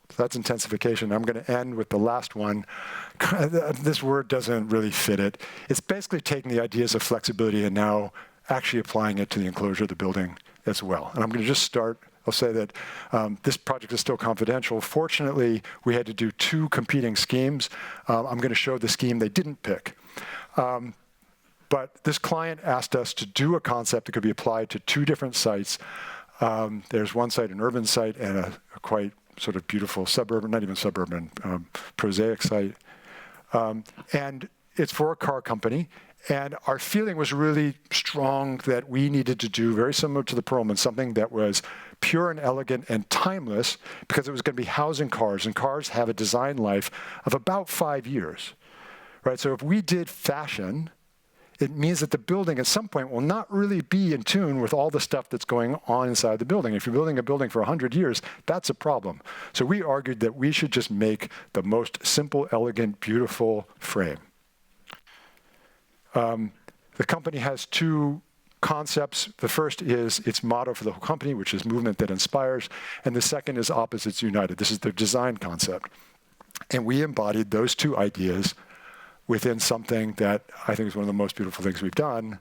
So that's intensification. I'm going to end with the last one. This word doesn't really fit it. It's basically taking the ideas of flexibility and now actually applying it to the enclosure of the building as well. And I'm going to just start. I'll say that this project is still confidential. Fortunately, we had to do 2 competing schemes. I'm going to show the scheme they didn't pick. But this client asked us to do a concept that could be applied to 2 different sites. There's one site, an urban site, and a quite sort of beautiful suburban, not even suburban, prosaic site. And it's for a car company. And our feeling was really strong that we needed to do, very similar to the Perelman, something that was pure and elegant and timeless, because it was going to be housing cars, and cars have a design life of about 5 years, right? So if we did fashion, it means that the building at some point will not really be in tune with all the stuff that's going on inside the building. If you're building a building for 100 years, that's a problem. So we argued that we should just make the most simple, elegant, beautiful frame. The company has 2 concepts. The first is its motto for the whole company, which is movement that inspires. And the second is opposites united. This is their design concept. And we embodied those 2 ideas within something that I think is one of the most beautiful things we've done,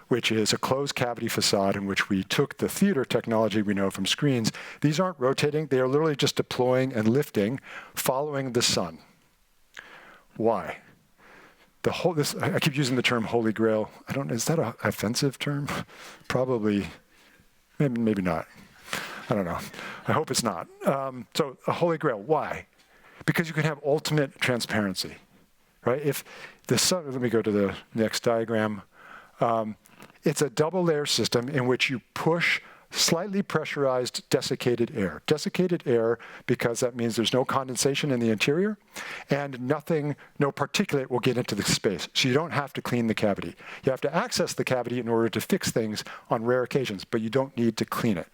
which is a closed cavity facade in which we took the theater technology we know from screens. These aren't rotating. They are literally just deploying and lifting, following the sun. Why? I keep using the term Holy Grail. Is that an offensive term? Probably, maybe not. I don't know. I hope it's not. So a Holy Grail, why? Because you can have ultimate transparency, right? If the sun, let me go to the next diagram. It's a double layer system in which you push slightly pressurized desiccated air. Desiccated air because that means there's no condensation in the interior and no particulate will get into the space. So you don't have to clean the cavity. You have to access the cavity in order to fix things on rare occasions, but you don't need to clean it.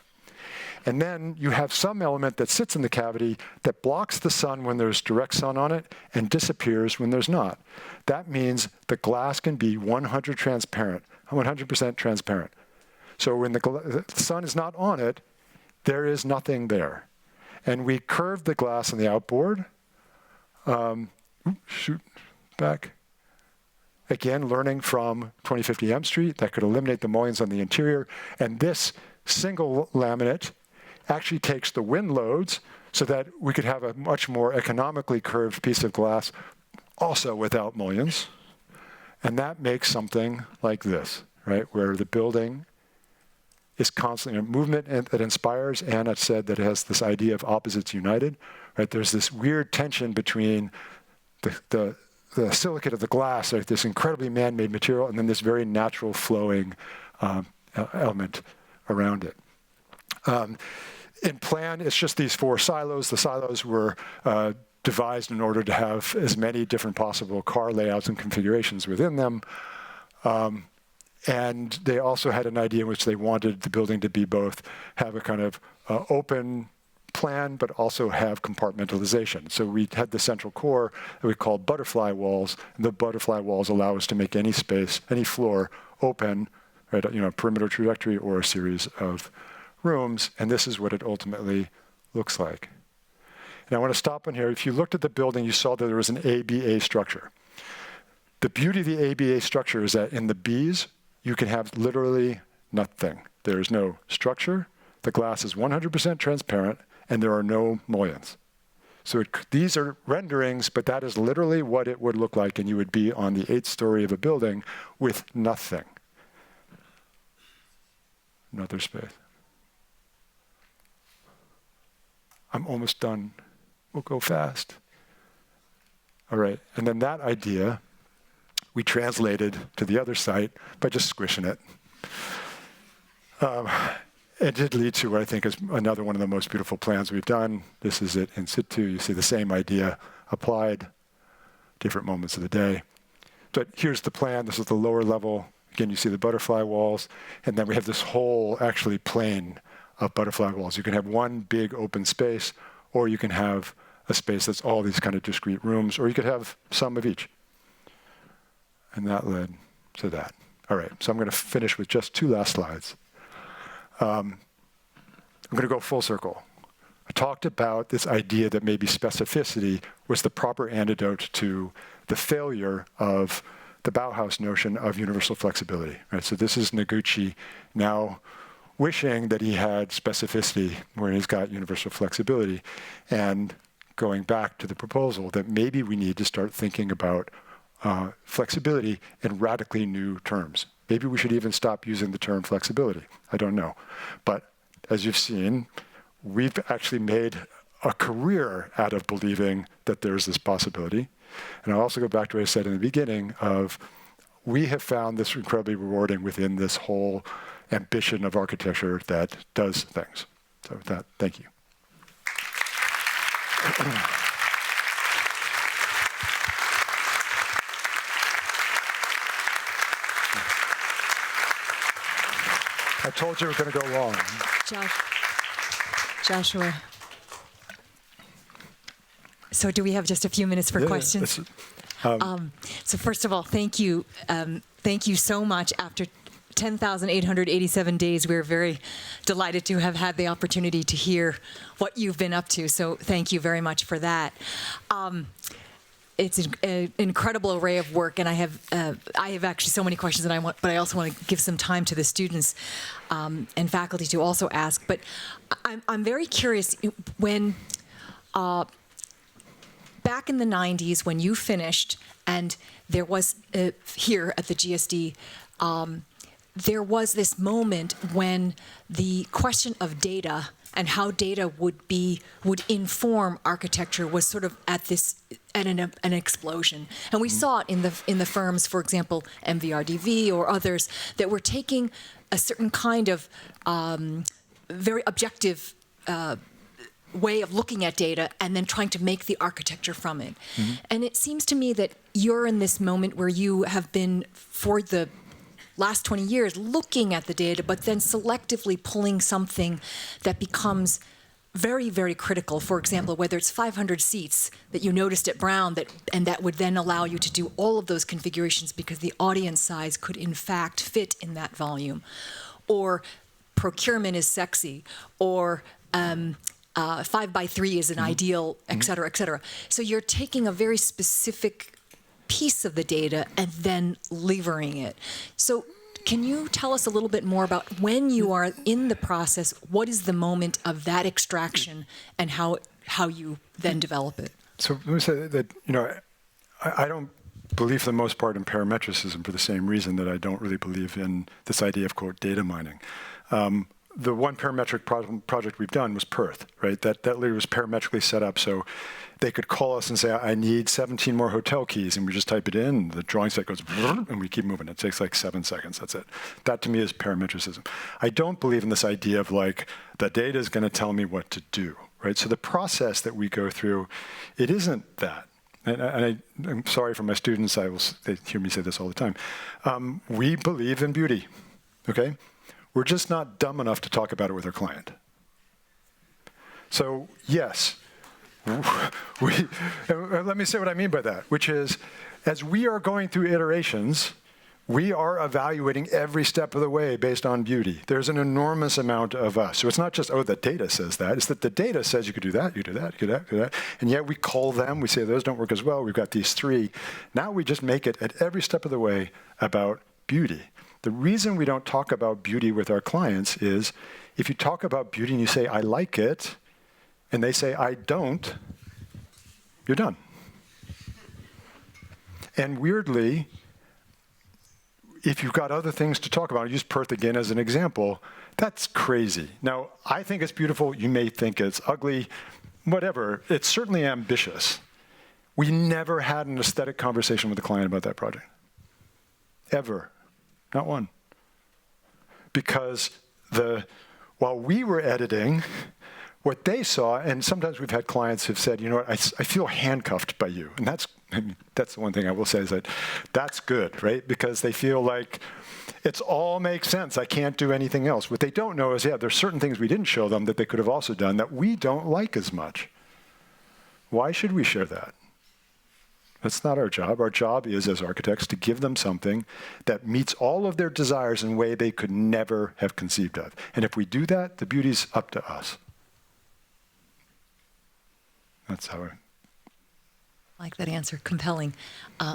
And then you have some element that sits in the cavity that blocks the sun when there's direct sun on it and disappears when there's not. That means the glass can be 100% transparent. So when the sun is not on it, there is nothing there. And we curved the glass on the outboard. Shoot, back. Again, learning from 2050 M Street, that could eliminate the mullions on the interior. And this single laminate actually takes the wind loads so that we could have a much more economically curved piece of glass, also without mullions. And that makes something like this, right, where the building is constantly a movement that inspires. Anna said that it has this idea of opposites united, right? There's this weird tension between the silicate of the glass, like this incredibly man-made material, and then this very natural flowing element around it. In plan, it's just these 4 silos. The silos were devised in order to have as many different possible car layouts and configurations within them. And they also had an idea in which they wanted the building to be both have a kind of open plan, but also have compartmentalization. So we had the central core that we called butterfly walls, and the butterfly walls allow us to make any space, any floor open, right? A perimeter trajectory or a series of rooms, and this is what it ultimately looks like. And I want to stop on here. If you looked at the building, you saw that there was an ABA structure. The beauty of the ABA structure is that in the Bs, you can have literally nothing. There is no structure, the glass is 100% transparent, and there are no mullions. So these are renderings, but that is literally what it would look like, and you would be on the 8th story of a building with nothing. Another space. I'm almost done. We'll go fast. All right, and then that idea we translated to the other site by just squishing it. It did lead to what I think is another one of the most beautiful plans we've done. This is it in situ. You see the same idea applied, different moments of the day. But here's the plan. This is the lower level. Again, you see the butterfly walls. And then we have this whole, actually, plane of butterfly walls. You can have one big open space, or you can have a space that's all these kind of discrete rooms, or you could have some of each. And that led to that. All right, so I'm going to finish with just 2 last slides. I'm going to go full circle. I talked about this idea that maybe specificity was the proper antidote to the failure of the Bauhaus notion of universal flexibility. Right? So this is Noguchi now wishing that he had specificity where he's got universal flexibility, and going back to the proposal that maybe we need to start thinking about flexibility in radically new terms. Maybe we should even stop using the term flexibility. I don't know. But as you've seen, we've actually made a career out of believing that there's this possibility. And I'll also go back to what I said in the beginning of we have found this incredibly rewarding within this whole ambition of architecture that does things. So with that, thank you. I told you it was going to go long. Joshua. So do we have just a few minutes for questions? So first of all, thank you. Thank you so much. After 10,887 days, we're very delighted to have had the opportunity to hear what you've been up to. So thank you very much for that. It's an incredible array of work, and I have actually so many questions, but I also want to give some time to the students and faculty to also ask. But I'm very curious when back in the 90s when you finished, and there was here at the GSD. There was this moment when the question of data and how data would inform architecture was sort of at an explosion, and we saw it in the firms, for example, MVRDV or others that were taking a certain kind of very objective way of looking at data and then trying to make the architecture from it. Mm-hmm. And it seems to me that you're in this moment where you have been for the last 20 years looking at the data, but then selectively pulling something that becomes very, very critical. For example, whether it's 500 seats that you noticed at Brown, and that would then allow you to do all of those configurations because the audience size could in fact fit in that volume. Or procurement is sexy, or 5x3 is an ideal, et cetera, et cetera. So you're taking a very specific piece of the data and then levering it. So can you tell us a little bit more about when you are in the process, what is the moment of that extraction and how you then develop it? So let me say that, I don't believe for the most part in parametricism for the same reason that I don't really believe in this idea of, quote, data mining. The one parametric project we've done was Perth, right? That literally was parametrically set up so they could call us and say, I need 17 more hotel keys, and we just type it in, the drawing set goes, and we keep moving. It takes like 7 seconds, that's it. That to me is parametricism. I don't believe in this idea of like, the data is going to tell me what to do, right? So the process that we go through, it isn't that. I'm sorry for my students, they hear me say this all the time. We believe in beauty, okay? We're just not dumb enough to talk about it with our client. So yes, let me say what I mean by that, which is, as we are going through iterations, we are evaluating every step of the way based on beauty. There's an enormous amount of us. So it's not just, oh, the data says that. It's that the data says you could do that, you could do that, you could do that, you could do that. And yet we call them, we say those don't work as well. We've got these three. Now we just make it at every step of the way about beauty. The reason we don't talk about beauty with our clients is if you talk about beauty and you say, I like it, and they say, I don't, you're done. And weirdly, if you've got other things to talk about, I'll use Perth again as an example, that's crazy. Now, I think it's beautiful. You may think it's ugly, whatever. It's certainly ambitious. We never had an aesthetic conversation with the client about that project. Ever. Not one. Because while we were editing, what they saw, and sometimes we've had clients who've said, you know what, I feel handcuffed by you. And that's the one thing I will say is that that's good, right? Because they feel like it's all makes sense. I can't do anything else. What they don't know is, yeah, there's certain things we didn't show them that they could have also done that we don't like as much. Why should we share that? That's not our job. Our job is, as architects, to give them something that meets all of their desires in a way they could never have conceived of. And if we do that, the beauty's up to us. That's how I like that answer, compelling.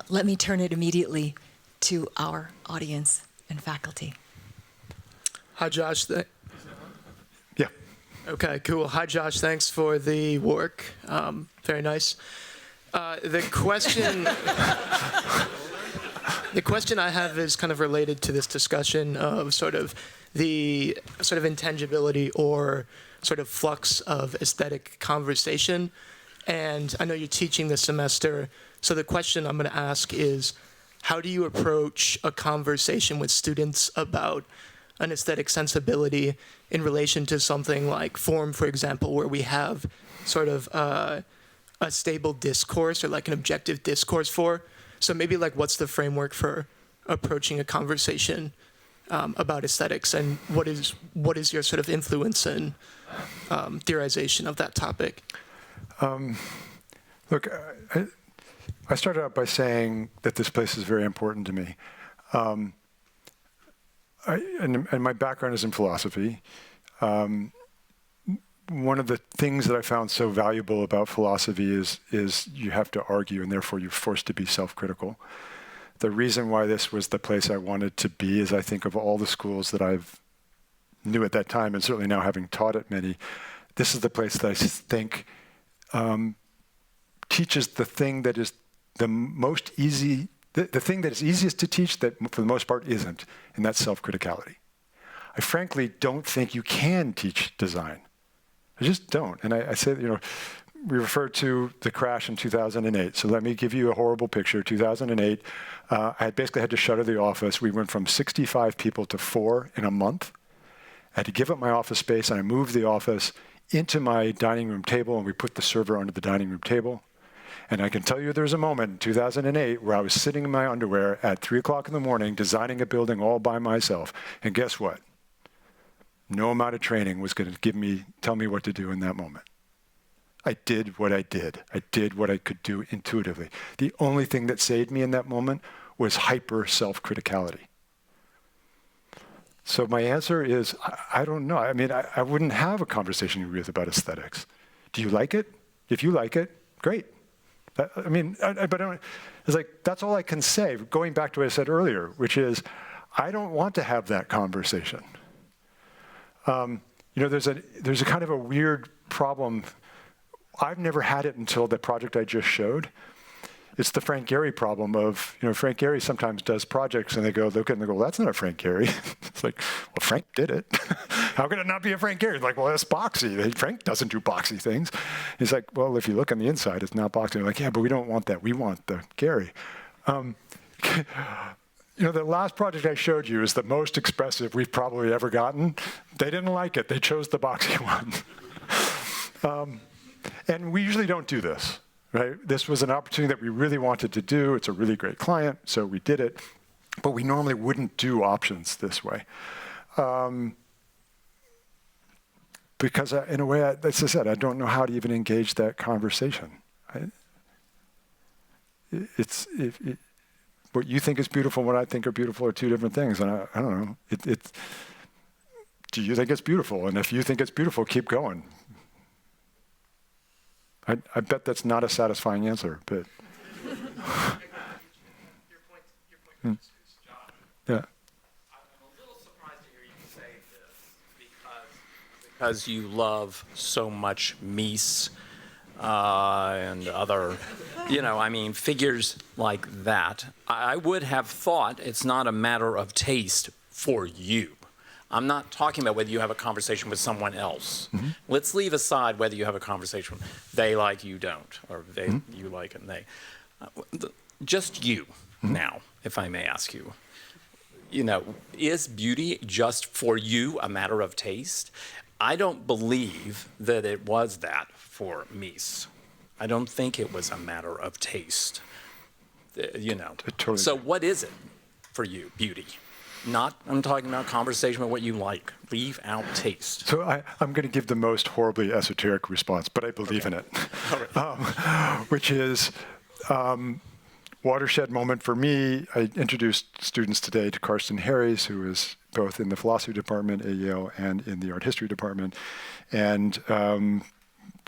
Let me turn it immediately to our audience and faculty. Hi, Josh. Yeah. Okay, cool. Hi, Josh. Thanks for the work. Very nice. The question I have is kind of related to this discussion of sort of the sort of intangibility or sort of flux of aesthetic conversation. And I know you're teaching this semester, so the question I'm going to ask is, how do you approach a conversation with students about an aesthetic sensibility in relation to something like form, for example, where we have sort of a stable discourse or like an objective discourse for? So maybe like what's the framework for approaching a conversation about aesthetics, and what is your sort of influence and theorization of that topic? Look, I started out by saying that this place is very important to me. And my background is in philosophy. One of the things that I found so valuable about philosophy is you have to argue, and therefore you're forced to be self-critical. The reason why this was the place I wanted to be is I think of all the schools that I've knew at that time, and certainly now having taught at many, this is the place that I think teaches the thing that is the most easy, the thing that is easiest to teach that for the most part isn't, and that's self-criticality. I frankly don't think you can teach design. I just don't. And I say, you know, we referred to the crash in 2008. So let me give you a horrible picture. 2008, I had basically had to shutter the office. We went from 65 people to 4 in a month. I had to give up my office space, and I moved the office into my dining room table, and we put the server under the dining room table. And I can tell you there was a moment in 2008 where I was sitting in my underwear at 3 o'clock in the morning designing a building all by myself. And guess what? No amount of training was going to tell me what to do in that moment. I did what I did. I did what I could do intuitively. The only thing that saved me in that moment was hyper self-criticality. So my answer is, I don't know. I mean, I wouldn't have a conversation with about aesthetics. Do you like it? If you like it, great. I mean, it's like, that's all I can say. Going back to what I said earlier, which is, I don't want to have that conversation. You know, there's a kind of a weird problem. I've never had it until the project I just showed. It's the Frank Gehry problem of, you know, Frank Gehry sometimes does projects and they go, look at it and they go, well, that's not a Frank Gehry. It's like, well, Frank did it. How could it not be a Frank Gehry? Like, well, that's boxy. Frank doesn't do boxy things. He's like, well, if you look on the inside, it's not boxy. I'm like, yeah, but we don't want that. We want the Gehry. You know, the last project I showed you is the most expressive we've probably ever gotten. They didn't like it. They chose the boxy one. And we usually don't do this. right? This was an opportunity that we really wanted to do. It's a really great client, so we did it. But we normally wouldn't do options this way. Because in a way, as I said, I don't know how to even engage that conversation. What you think is beautiful and what I think are beautiful are two different things. And I don't know. Do you think it's beautiful? And if you think it's beautiful, keep going. I bet that's not a satisfying answer, but. Your point is John. Yeah. I'm a little surprised to hear you say this because you love so much Mies and other, figures like that. I would have thought it's not a matter of taste for you. I'm not talking about whether you have a conversation with someone else. Mm-hmm. Let's leave aside whether you have a conversation with they like you don't, or they you like and they. Just you now, if I may ask you. Is beauty just for you a matter of taste? I don't believe that it was that for Mies. I don't think it was a matter of taste. Totally. So what is it for you, beauty? I'm talking about conversation with what you like. Leave out taste. So I'm going to give the most horribly esoteric response, but I believe in it. Which is watershed moment for me. I introduced students today to Karsten Harries, who is both in the philosophy department at Yale and in the art history department. And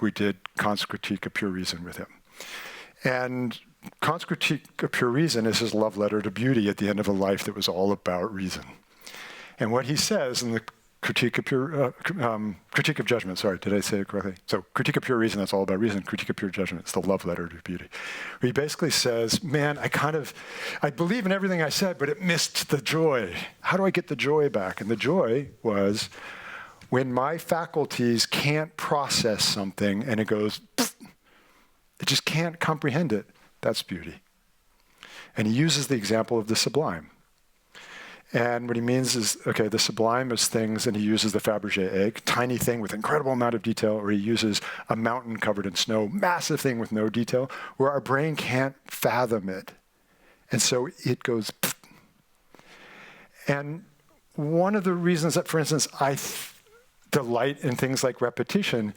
we did Kant's Critique of Pure Reason with him. And Kant's Critique of Pure Reason is his love letter to beauty at the end of a life that was all about reason. And what he says in the Critique of Judgment, sorry, did I say it correctly? So Critique of Pure Reason, that's all about reason. Critique of Pure Judgment, it's the love letter to beauty. Where he basically says, man, I believe in everything I said, but it missed the joy. How do I get the joy back? And the joy was when my faculties can't process something and it goes, pfft, it just can't comprehend it. That's beauty. And he uses the example of the sublime. And what he means is, okay, the sublime is things, and he uses the Fabergé egg, tiny thing with incredible amount of detail, or he uses a mountain covered in snow, massive thing with no detail, where our brain can't fathom it. And so it goes, pfft. And one of the reasons that, for instance, I delight in things like repetition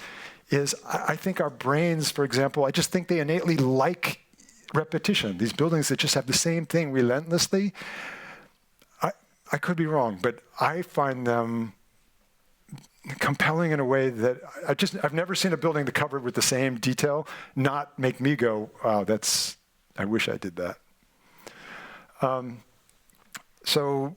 is I think our brains, for example, I just think they innately like repetition. These buildings that just have the same thing relentlessly, I could be wrong, but I find them compelling in a way that I've never seen a building that covered with the same detail not make me go, wow, I wish I did that. So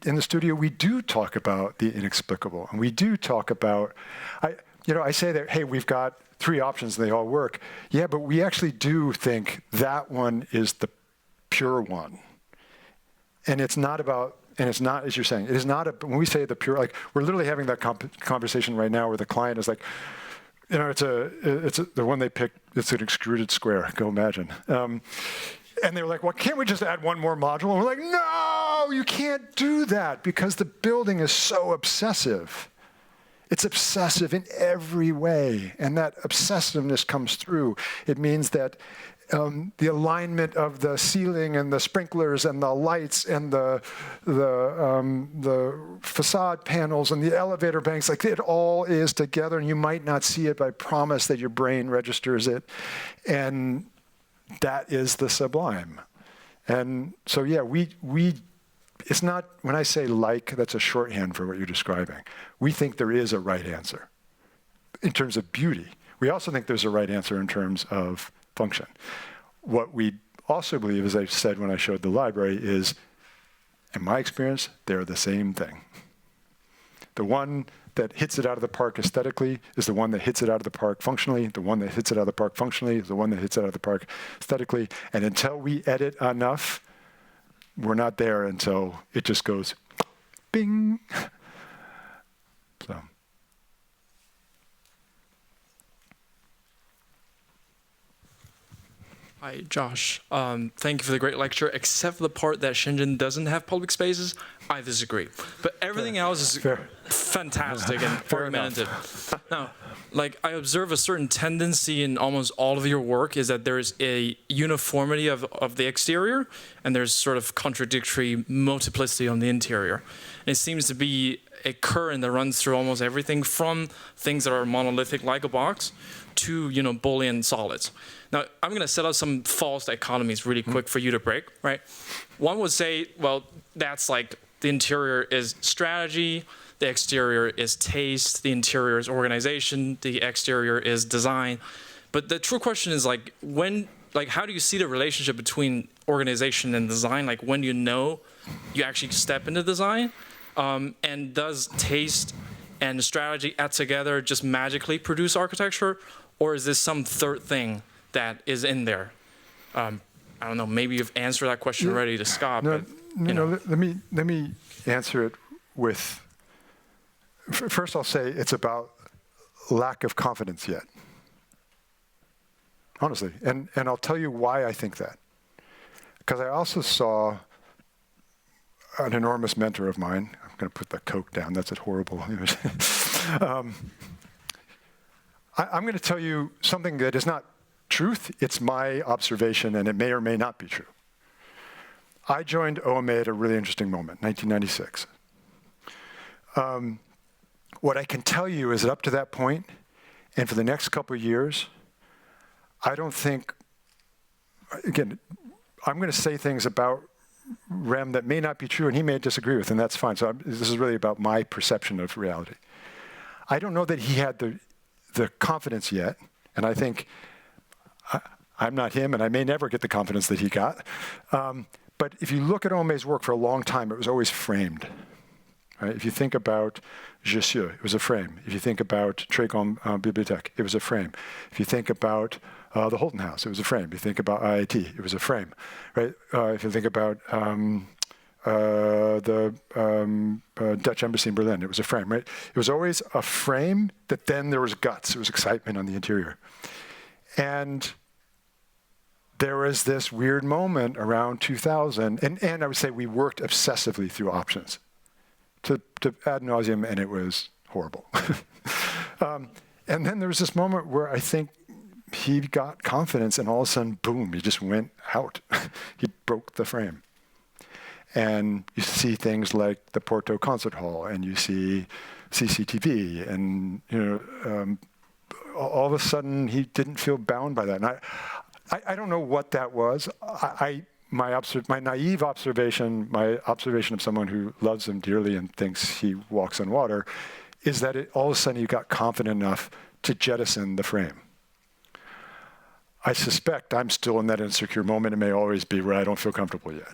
in the studio, we do talk about the inexplicable, and we do talk about, I say that, hey, we've got 3 options and they all work. Yeah, but we actually do think that one is the pure one. And it's not, as you're saying, it is not, when we say the pure, like, we're literally having that conversation right now where the client is like, the one they picked, it's an extruded square, go imagine. And they were like, well, can't we just add one more module? And we're like, no, you can't do that because the building is so obsessive. It's obsessive in every way, and that obsessiveness comes through. It means that the alignment of the ceiling and the sprinklers and the lights and the facade panels and the elevator banks, like it all is together, and you might not see it, but I promise that your brain registers it, and that is the sublime. And so, yeah, it's not, when I say like, that's a shorthand for what you're describing. We think there is a right answer in terms of beauty. We also think there's a right answer in terms of function. What we also believe, as I said when I showed the library, is, in my experience, they're the same thing. The one that hits it out of the park aesthetically is the one that hits it out of the park functionally. The one that hits it out of the park functionally is the one that hits it out of the park aesthetically. And until we edit enough, we're not there until it just goes bing. So. Hi, Josh. Thank you for the great lecture. Except for the part that Shenzhen doesn't have public spaces, I disagree. But everything else is fantastic and argumentative. Now, like, I observe a certain tendency in almost all of your work is that there's a uniformity of the exterior, and there's sort of contradictory multiplicity on the interior. And it seems to be a current that runs through almost everything, from things that are monolithic like a box to, you know, Boolean solids. Now, I'm going to set up some false dichotomies really quick for you to break, right? One would say, well, that's like the interior is strategy, the exterior is taste, the interior is organization, the exterior is design. But the true question is, like, how do you see the relationship between organization and design? Like, when you know you actually step into design? And does taste and strategy add together just magically produce architecture? Or is this some third thing that is in there? I don't know, maybe you've answered that question already to Scott. No, but, no, let me answer it with, first I'll say it's about lack of confidence yet. Honestly, and I'll tell you why I think that. Because I also saw an enormous mentor of mine. I'm going to put the Coke down. That's a horrible image. I'm going to tell you something that is not truth. It's my observation, and it may or may not be true. I joined OMA at a really interesting moment, 1996. What I can tell you is that up to that point, and for the next couple of years, I don't think, again, I'm going to say things about Rem that may not be true, and he may disagree with, and that's fine. So this is really about my perception of reality. I don't know that he had the confidence yet, and I think I'm not him, and I may never get the confidence that he got. But if you look at OMA's work for a long time, it was always framed. Right? If you think about Jussieu, it was a frame. If you think about Trécom Bibliothèque, it was a frame. If you think about the Holton House, it was a frame. If you think about IIT, it was a frame. Right? If you think about the Dutch Embassy in Berlin, it was a frame. Right? It was always a frame that then there was guts. There was excitement on the interior. And there was this weird moment around 2000, and I would say we worked obsessively through options to ad nauseum, and it was horrible. And then there was this moment where I think he got confidence, and all of a sudden, boom, he just went out. He broke the frame. And you see things like the Porto Concert Hall, and you see CCTV, and all of a sudden he didn't feel bound by that. And I don't know what that was. My naive observation, my observation of someone who loves him dearly and thinks he walks on water, is that all of a sudden you got confident enough to jettison the frame. I suspect I'm still in that insecure moment. It may always be where I don't feel comfortable yet.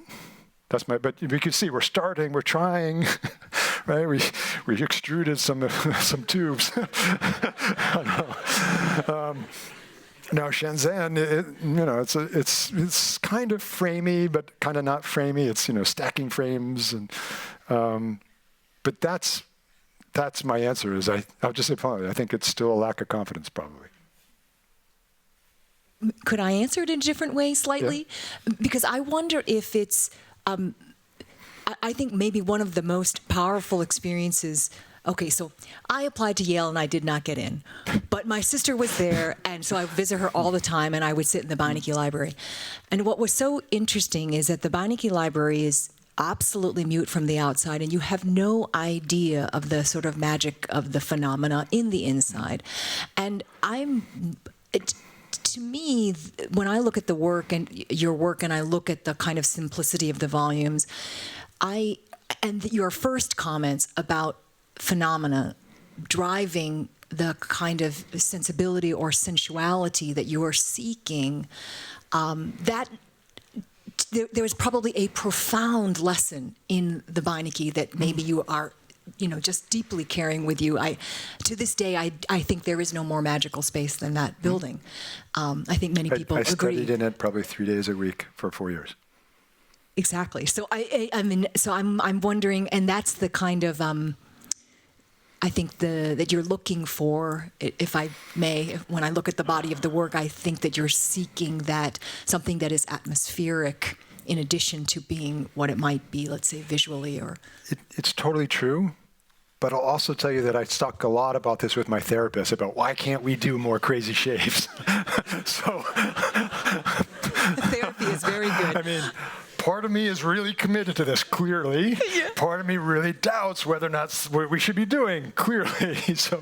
But we can see we're starting, we're trying, right? We extruded some tubes. Now Shenzhen, it's kind of framey, but kind of not framey. It's stacking frames, and but that's my answer. I'll just say plainly, I think it's still a lack of confidence, probably. Could I answer it in a different way slightly? Yeah. Because I wonder if it's, I think maybe one of the most powerful experiences. Okay, so I applied to Yale and I did not get in, but my sister was there, and so I visit her all the time, and I would sit in the Beinecke Library. And what was so interesting is that the Beinecke Library is absolutely mute from the outside, and you have no idea of the sort of magic of the phenomena in the inside. And to me, when I look at the work and your work, and I look at the kind of simplicity of the volumes, and your first comments about phenomena driving the kind of sensibility or sensuality that you are seeking, that there is probably a profound lesson in the Beinecke that maybe you are just deeply carrying with you. To this day, I think there is no more magical space than that building. I think many people agree. I studied in it probably 3 days a week for 4 years. Exactly. So I'm wondering, and that's the kind of I think that you're looking for, if I may, when I look at the body of the work, I think that you're seeking that something that is atmospheric in addition to being what it might be, let's say, visually or... It's totally true, but I'll also tell you that I talk a lot about this with my therapist about why can't we do more crazy shaves? So... Therapy is very good. I mean, part of me is really committed to this, clearly. Yeah. Part of me really doubts whether or not what we should be doing, clearly. So,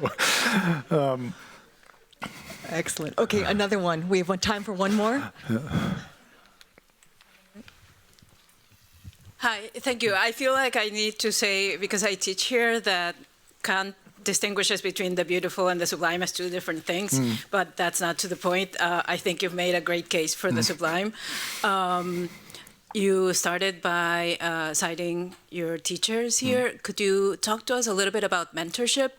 Excellent. Okay, another one. We have time for one more. Hi, thank you. I feel like I need to say, because I teach here, that Kant distinguishes between the beautiful and the sublime as two different things, but that's not to the point. I think you've made a great case for the sublime. You started by citing your teachers here. Could you talk to us a little bit about mentorship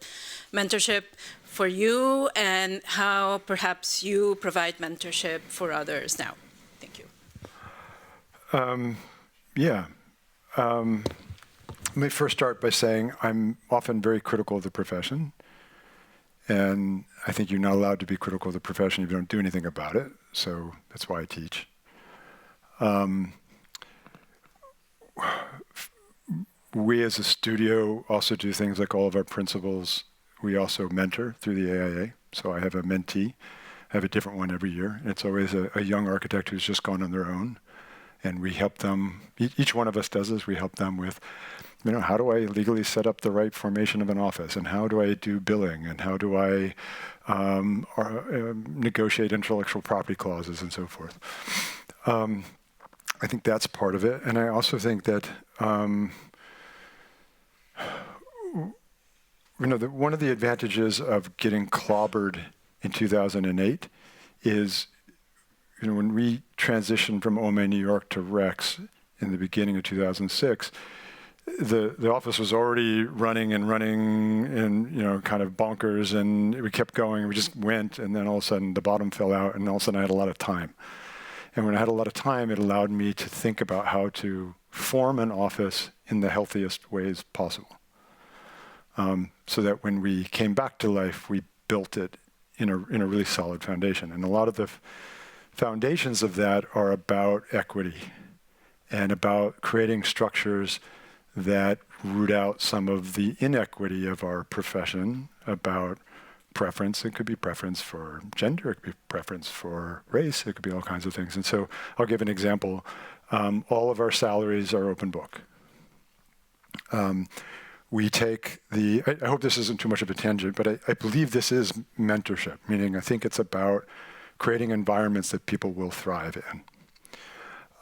for you, and how perhaps you provide mentorship for others now? Thank you. Yeah. Let me first start by saying I'm often very critical of the profession. And I think you're not allowed to be critical of the profession if you don't do anything about it. So that's why I teach. We as a studio also do things like all of our principals. We also mentor through the AIA. So I have a mentee. I have a different one every year. It's always a young architect who's just gone on their own. And we help them, each one of us does this, we help them with, how do I legally set up the right formation of an office? And how do I do billing? And how do I negotiate intellectual property clauses and so forth? I think that's part of it. And I also think that, one of the advantages of getting clobbered in 2008 is, when we transitioned from OMA New York to Rex in the beginning of 2006, the office was already running and kind of bonkers, and we kept going. We just went, and then all of a sudden the bottom fell out, and all of a sudden I had a lot of time. And when I had a lot of time, it allowed me to think about how to form an office in the healthiest ways possible, so that when we came back to life, we built it in a really solid foundation. And a lot of the foundations of that are about equity and about creating structures that root out some of the inequity of our profession about preference. It could be preference for gender, it could be preference for race, it could be all kinds of things. And so I'll give an example. All of our salaries are open book. We take I hope this isn't too much of a tangent, but I believe this is mentorship, meaning I think it's about creating environments that people will thrive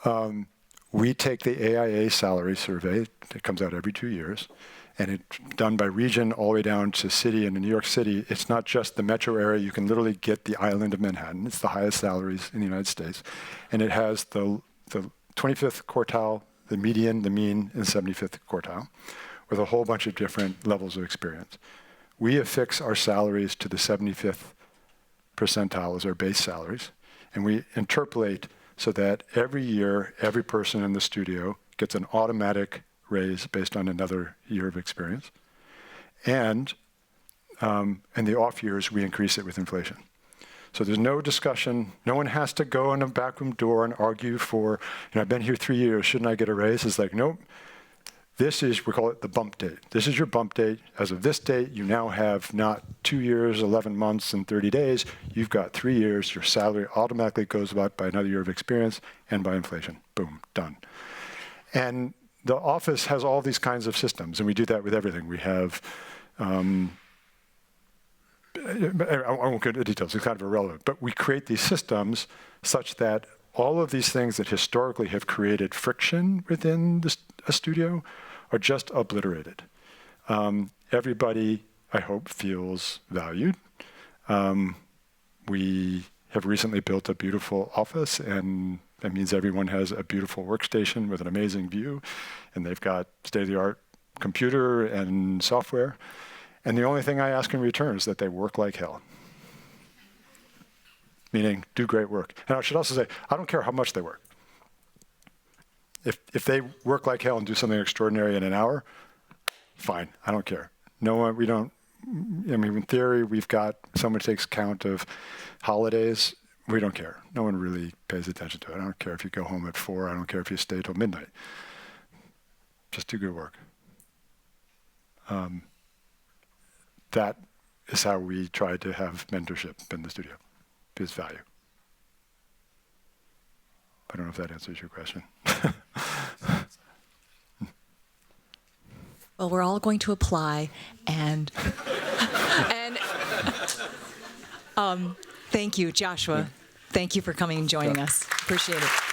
in. We take the AIA salary survey. It comes out every 2 years, and it's done by region all the way down to city. And in New York City, it's not just the metro area. You can literally get the island of Manhattan. It's the highest salaries in the United States. And it has the 25th quartile, the median, the mean, and 75th quartile, with a whole bunch of different levels of experience. We affix our salaries to the 75th percentile as our base salaries, and we interpolate so that every year, every person in the studio gets an automatic raise based on another year of experience. And in the off years, we increase it with inflation. So there's no discussion. No one has to go in a backroom door and argue for, I've been here 3 years, shouldn't I get a raise? It's like, nope. This is, we call it the bump date. This is your bump date. As of this date, you now have not 2 years, 11 months, and 30 days. You've got 3 years. Your salary automatically goes up by another year of experience and by inflation. Boom, done. And the office has all these kinds of systems, and we do that with everything. We have, I won't get into details, it's kind of irrelevant, but we create these systems such that all of these things that historically have created friction within a studio are just obliterated. Everybody, I hope, feels valued. We have recently built a beautiful office, and that means everyone has a beautiful workstation with an amazing view, and they've got state-of-the-art computer and software. And the only thing I ask in return is that they work like hell. Meaning, do great work. And I should also say, I don't care how much they work. If they work like hell and do something extraordinary in an hour, fine, I don't care. No one, we don't I mean, in theory, we've got someone takes count of holidays. We don't care. No one really pays attention to it. I don't care if you go home at 4. I don't care if you stay till midnight. Just do good work. That is how we try to have mentorship in the studio. Gives value. I don't know if that answers your question. Well, we're all going to apply, and thank you, Joshua. Thank you for coming and joining us. Appreciate it.